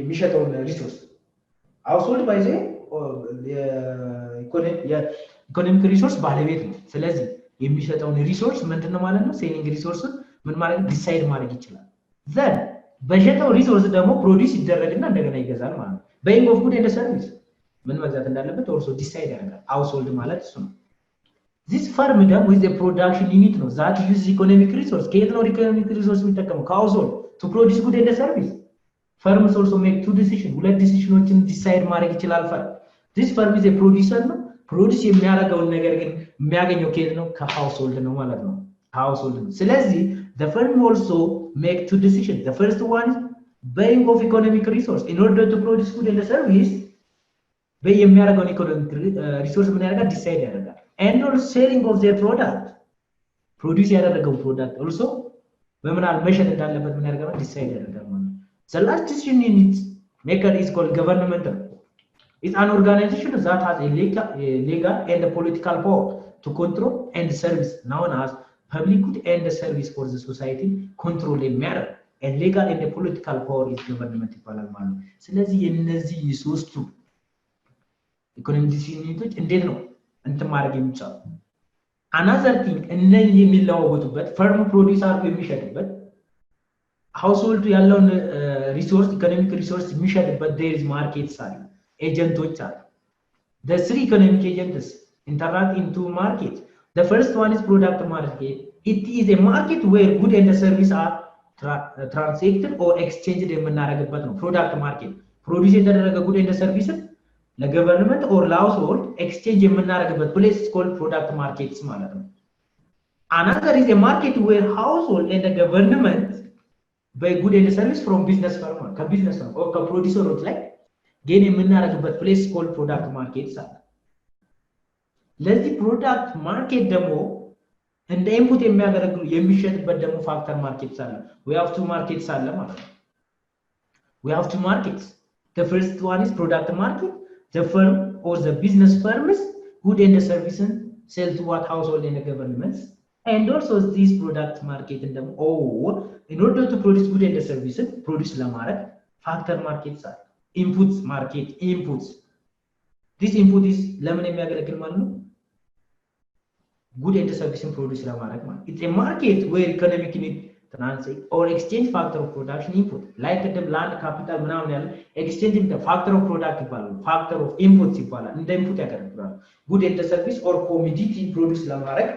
የሚሸጠውን ሪሶርስ household by the ኢኮኖሚክ ሪሶርስ ባለቤት ነው። ስለዚህ የሚሸጠውን ሪሶርስ ምንድነው ማለት ነው? ሴሊንግ ሪሶርስን ምን ማድረግ ዲሳይድ ማድረግ ይችላል። then በሸጠው ሪሶርስ ደግሞ ፕሮዲዩስ ይደረግና እንደገና ይገዛል ማለት ነው። buying of good and service ምን መግዛት እንዳለበት also decide ያደርጋል። household ማለት እሱ ነው። this firm ደግሞ with the production unit ነው that use economic resource ከየት ነው economic resource የሚጠቀመው? household to produce good and service. firms also make two decisions ሁለት ዲሲዥኖችን decide ማድረግ ይችላል firm. this firm is a producer ነው ፕሮዲዩስ የሚያደርገውን ነገር ግን የሚያገኘው ከየት ነው? ከhousehold ነው ማለት ነው። household ነው። ስለዚህ the firm also make two decisions. The first one is buying of economic resource in order to produce good and service የሚያደርገውን ኢኮኖሚክ ሪሶርስ ምን ያደርጋል? ዲሳይድ ያደርጋል። and also selling of their product ፕሮዲዩስ ያደረገው ፕሮዳክት also በምን ያህል መሸጥ እንዳለበት ምን ያደርጋል? ዲሳይድ ያደርጋል ማለት ነው። the last decision unit maker is called government. It's an organization that has a legal and a political power to control and service known as public good and the service for the society control የሚያደርግ and legal and the political power is government ይባላል ማለት ነው ስለዚህ የነዚህ ሶስቱ ኢኮኖሚክ ዲሲፕሊኖች እንዴት ነው እንትን ማድረግ የሚቻለው another thing እነዚህ የሚለዋወጡበት ፈርም ፕሮዲዩስ አድርጎ የሚሸጥበት ሃውስሆልድ ያለውን ሪሶርስ ኢኮኖሚክ ሪሶርስ የሚሸጥበት there is markets አለ ኤጀንቶች አሉ the three economic agents interact into market the first one is product market it is a market where good and service are transacted or exchanged የምናደርግበት ነው product market produce የተደረገ good and service ለገቨርንመንት or ለሃውስሆልድ ኤክስቼንጅ የምናደርግበት place is called product markets ማለት ነው another is a market where household and the government buy good and service from business firm ከቢዝነስ ነው or ከፕሮዲዩሰሮች ላይ ጌን የምናደርግበት place is called product markets አለ ለዚህ product market ደግሞ እንደ ኢንፑት የሚያገለግሉ የሚሸጥበት ደግሞ ፋክተር ማርኬትስ አለ we have two markets አለ ማለት ነው we have two markets the first one is product market the firm or the business firms good and services sell to what household and governments and also this product market in them or in order to produce good and services produce ለማድረግ factor markets are inputs market inputs this input is ለምን የሚያገለግል ማለት ነው good and services produce ለማድረግ ማለት it's a market where economic need transact or exchange factor of production input like the land capital ምናምን ያለ exchange the factor of product ይባላል factor of inputs ይባላል እንደ input ያገለግላል good and service or commodity produce ለማድረግ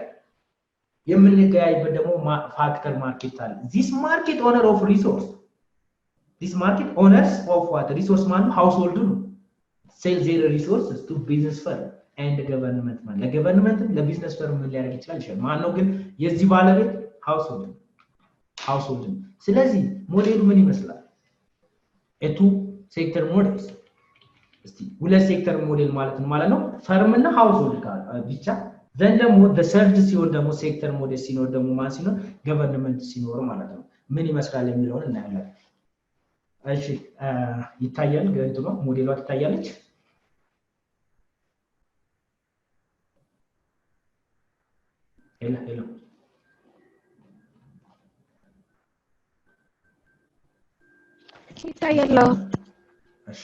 የምንገያይበት ደግሞ factor market አለ this market owner of resource this market owners of what resource man household ነው sell their resources to business firm and government man ለገቨርንመንት ለቢዝነስ ፈርም ሊያደርግ ይችላል ማን ነው ግን የዚህ ባለቤት household ስለዚህ ሞዴሉ ምን ይመስላል two sector models እስቲ ሁለት ሴክተር ሞዴል ማለት ነው ፈርም እና ሃውስሆልድ ጋር ብቻ ዘን ደግሞ the third ሲሆን ደግሞ ሴክተር ሞዴል ሲኖር ደግሞ ማን ሲኖር ገቨርንመንት ሲኖር ማለት ነው ምን ይመስላል የሚለውን እናያለን እሺ ይታያል ገንቱ ነው ሞዴሏ ትታያለች hello ይታያል እሺ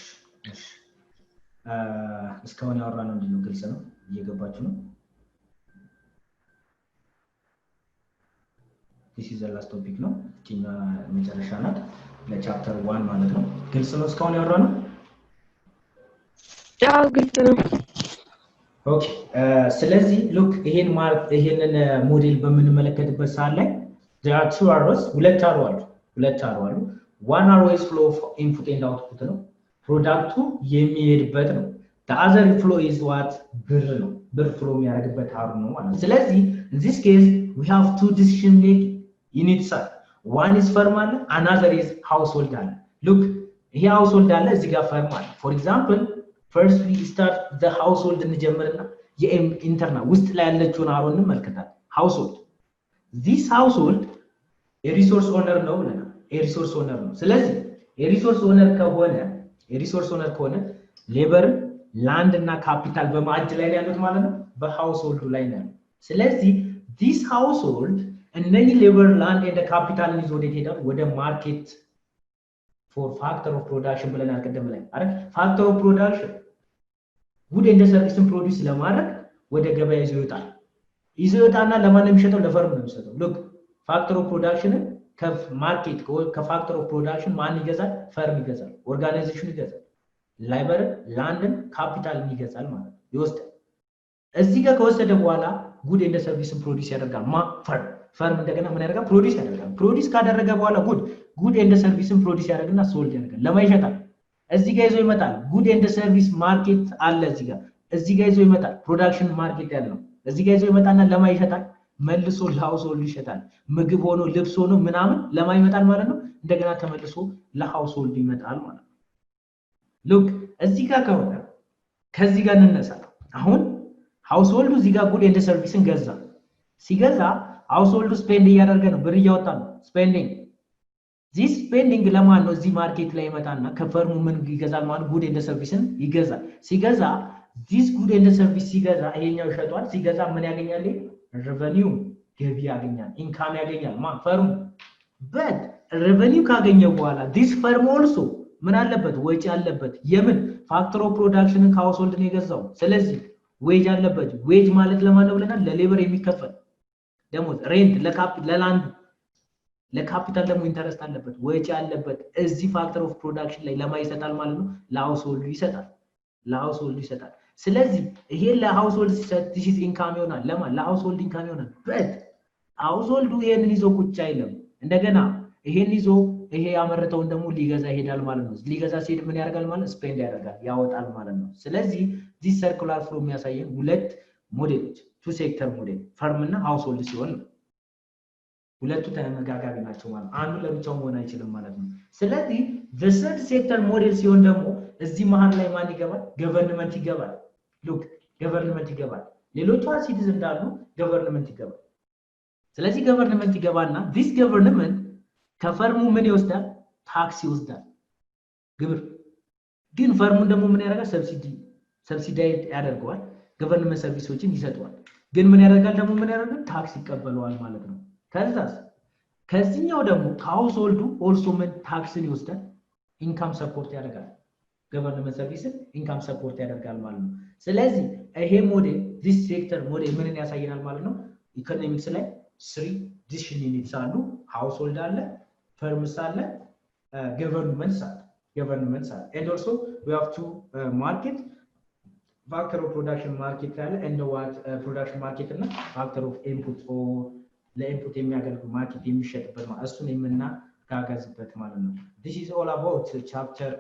እስካሁን ያወራነው እንደው ግልጽ ነው እየገባችሁ ነው this is the last topic ነው እቺና መጨረሻ ናት ለቻፕተር 1 ማለት ነው ግልጽ ነው እስካሁን ያወራነው ያው ግልጽ ነው ኦኬ ስለዚህ ሉክ ይሄንን ሞዴል በምንመለከትበት ሰዓት ላይ there are two arrows ሁለት arrow አሉ one arrow is flow of input and output ነው ፕሮዳክቱ የሚሄድበት ነው the other flow is what ብር ነው ብር flow የሚያደርግበት arrow ነው ማለት ስለዚህ in this case we have two decision making units one is firm አለ another is household አለ look ይሄ household አለ እዚህ ጋር firm አለ for example first we start the household እንጀምርና የኢንተርናል ውስጥ ላይ ያለችውን arrow እንመልከታለን household this household a resource owner ነው ብለናል የሪሶርስ ኦነር ነው ስለዚህ የሪሶርስ ኦነር ከሆነ ሌበር ላንድ እና ካፒታል በማዕድ ላይ ያሉት ማለት ነው በሃውስሆልዱ ላይ ነው ስለዚህ this household እነዚህ ሌበር ላንድ እና ካፒታል ይዞ ወደ ማርኬት for factor of production ብለናል ቀደም ላይ አይደል factor of production good and service produce ለማድረግ ወደ ገበያ ይወጣና ለማን ነው የሚሸጠው ለፈርም ነው የሚሸጠው look factor of production ከማርኬት ከፋክተር ኦፍ ፕሮዳክሽን ማን ይገዛል ፈርም ይገዛል ኦርጋናይዜሽን ይገዛል ላይበር ላንድን ካፒታል ይገዛል ማለት ነው ይወስዳል እዚህ ጋር ከወሰደ በኋላ ጉድ ኤንድ ሰርቪስን ፕሮዲዩስ ያደርጋል ፈርም እንደገና ምን ያደርጋል ፕሮዲዩስ ያደርጋል ፕሮዲዩስ ካደረገ በኋላ ጉድ ኤንድ ሰርቪስን ፕሮዲዩስ ያደርግና ሶልድ ያደርጋል ለማን ይሸጣል እዚህ ጋር ይዞ ይመጣል ጉድ ኤንድ ሰርቪስ ማርኬት አለ እዚህ ጋር ይዞ ይመጣል ፕሮዳክሽን ማርኬት ያለው እዚህ ጋር ይዞ ይመጣና ለማን ይሸጣል መልሶ ለሃውስሆልድ ይሸጣል ምግብ ሆኖ ልብስ ሆኖ ምናምን ለማን ይመጣል ማለት ነው እንደገና ተመልሶ ለሃውስሆልድ ይመጣል ማለት ነው ሉክ እዚህ ጋር ከሆነ ከዚህ ጋር እንነሳ አሁን ሃውስሆልዱ እዚህ ጋር ጉድ ኤንድ ሰርቪስን ሲገዛ ሃውስሆልዱ ስፔንድ እያደረገ ነው ብር እያወጣ ነው ስፔንዲንግ this spending ለማን ነው እዚህ ማርኬት ላይ ይመጣና ከፈርሙ ምን ይገዛል ማለት ጉድ ኤንድ ሰርቪስን ይገዛል ሲገዛ this good and service ሲገዛ ይሄኛው ይሸጣል ሲገዛ ምን ያገኛል revenue ገቢ ያገኛል ኢንካም ያገኛል ፈርሙ but revenue ካገኘ በኋላ this firm also ምን አለበት ወጪ አለበት የምን ፋክተር ኦፍ ፕሮዳክሽንን ከሃውስሆልድ ነው የገዛው ስለዚህ ዌጅ አለበት ዌጅ ማለት ለማን ነው ብለናል ለሌበር የሚከፈል ደሞዝ ሬንት ለላንድ ለካፒታል ደግሞ ኢንተረስት አለበት ወጪ አለበት እዚህ ፋክተር ኦፍ ፕሮዳክሽን ላይ ለማን ይሰጣል ማለት ነው ለሃውስሆልድ ይሰጣል ስለዚህ ይሄ ለሃውስሆልድ this is ኢንካም ይሆናል ለማን ለሃውስሆልድ ኢንካም ይሆናል but ሃውስሆልዱ ይሄንን ይዞ ቁጭ አይልም እንደገና ይሄን ይዞ ይሄ ያመረተውን ደግሞ ሊገዛ ይሄዳል ማለት ነው ሊገዛ ሲሄድ ምን ያደርጋል ማለት ስፔንድ ያደርጋል ያወጣል ማለት ነው ስለዚህ this circular flow የሚያሳየን ሁለት ሞዴሎች two sector ሞዴል ፈርም እና ሃውስሆልድ ሲሆን ሁለቱ ተመጋጋቢ ናቸው ማለት አንዱ ለብቻው መሆን አይችልም ማለት ነው ስለዚህ the third sector ሞዴል ሲሆን ደግሞ እዚህ መሃል ላይ ማን ይገባል ገቨርንመንት ይገባል look ገቨርንመንት ይገባል ሌሎቹ ሲቲዝ እንዳሉ ገቨርንመንት ይገባል ስለዚህ ገቨርንመንት ይገባና this ገቨርንመንት ከፈርሙ ምን ይወስዳል ታክስ ይወስዳል ግብር ግን ፈርሙን ደግሞ ምን ያደርጋል ሰብሲዳይድ ያደርገዋል ገቨርንመንት ሰርቪሶችን ይሰጣል ግን ምን ያደርጋል ደግሞ ምን ያደርጋል ታክስ ይቀበለዋል ማለት ነው ከዚህኛው ደግሞ ሃውስሆልዱ ኦልሶ ምን ታክስን ይወስዳል ኢንካም ሰፖርት ያደርጋል ገቨርንመንት ሰርቪስን ኢንካም ሰፖርት ያደርጋል ማለት ነው ስለዚህ ይሄ ሞዴል this sector ሞዴል ምንን ያሳየናል ማለት ነው ኢኮኖሚክስ ላይ 3 decision units አሉ ሃውስሆልድ አለ firms አለ governments and also we have to market factor of production market አለ and what production market እና factor of input or ለኢንፑት የሚያገልግል ማርኬት የሚሸጥበት ማለት እሱን የምናጋጋዝበት ማለት ነው this is all about chapter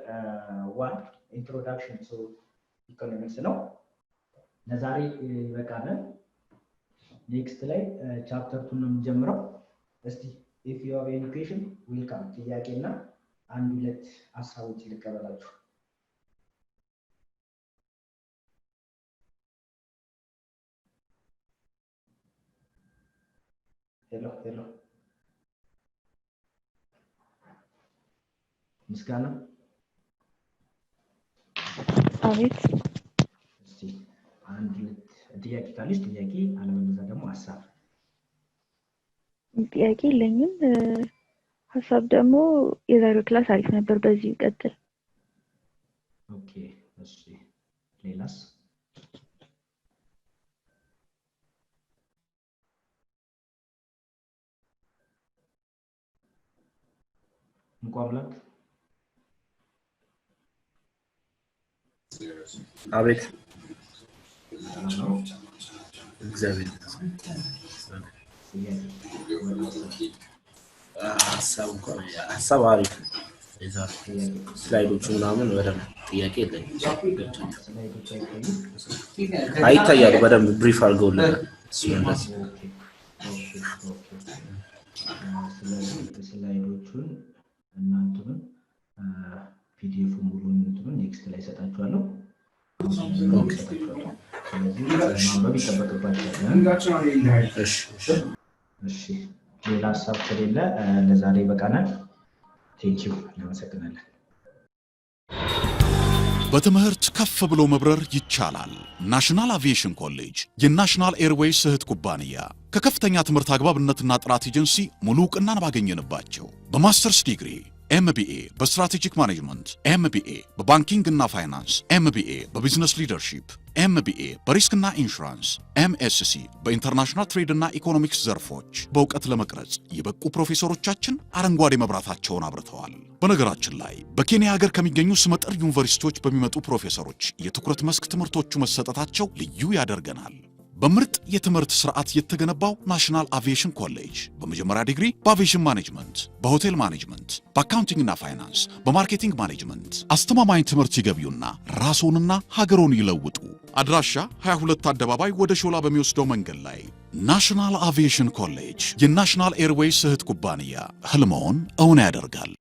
1 introduction to economics ነው ለዛሬ ይበቃናል next ላይ chapter 2 ነው የምንጀምረው እስቲ if you have any question welcome ጥያቄና አንድ ሁለት ሐሳቦች ልቀበላችሁ hello ምስጋና አቤት እስቲ አንድ ሁለት ጥያቄ ካለሽ ጥያቄ አለበለዛ ደግሞ ሐሳብ ጥያቄ የለኝም ሐሳብ ደግሞ የዛሬው ክላስ አሪፍ ነበር በዚህ ይቀጥል ኦኬ እሺ ሌላስ እንቋምላክ አቤት እግዚአብሔር ሀሳብ አሪፍ ስላይዶቹ ምናምን በደንብ ጥያቄ የለኝም አይታያሉ በደንብ ብሪፍ አድርገውልናል ስላይዶቹን እናንተም ፒዲኤፍ ሙሉን እንትኑን ኔክስት ላይ ሰጣችኋለሁ ኦኬ ስለዚህ ማንበብ ይጠበቅባችኋል እሺ ሌላ ሐሳብ ከሌለ ለዛሬ በቃናል ቴንኪው እናመሰግናለን በትምህርት ከፍ ብሎ መብረር ይቻላል ናሽናል አቪዬሽን ኮሌጅ የናሽናል ኤርዌይስ እህት ኩባንያ ከከፍተኛ ትምህርት አግባብነትና ጥራት ኤጀንሲ ሙሉ ዕውቅናን ባገኘንባቸው በማስተርስ ዲግሪ MBA በስትራቴጂክ ማኔጅመንት MBA በባንኪንግ እና ፋይናንስ MBA በቢዝነስ ሊደርሺፕ MBA በሪስክና ኢንሹራንስ MSc በኢንተርናሽናል ትሬድ እና ኢኮኖሚክስ ዘርፎች በእውቀት ለመቅረጽ የበቁ ፕሮፌሰሮቻችን አረንጓዴ መብራታቸውን አብርተዋል። በነገራችን ላይ በኬንያ ሀገር ከሚገኙ ስመጥር ዩኒቨርሲቲዎች በሚመጡ ፕሮፌሰሮች የትኩረት መስክ ትምህርቶቹ መሰጠታቸው ልዩ ያደርገናል። በምርጥ የትምህርት ስርዓት የተገነባው ናሽናል አቪዬሽን ኮሌጅ በመጀመሪያ ዲግሪ በአቪዬሽን ማኔጅመንት፣ በሆቴል ማኔጅመንት፣ በአካውንቲንግ እና ፋይናንስ፣ በማርኬቲንግ ማኔጅመንት አስተማማኝ ትምህርት ይገቢውና ራስዎንና ሀገሮን ይለውጡ። አድራሻ 22 አደባባይ ወደ ሾላ በሚወስደው መንገድ ላይ ናሽናል አቪዬሽን ኮሌጅ የናሽናል ኤርዌይስ እህት ኩባንያ ህልሞን እውን ያደርጋል።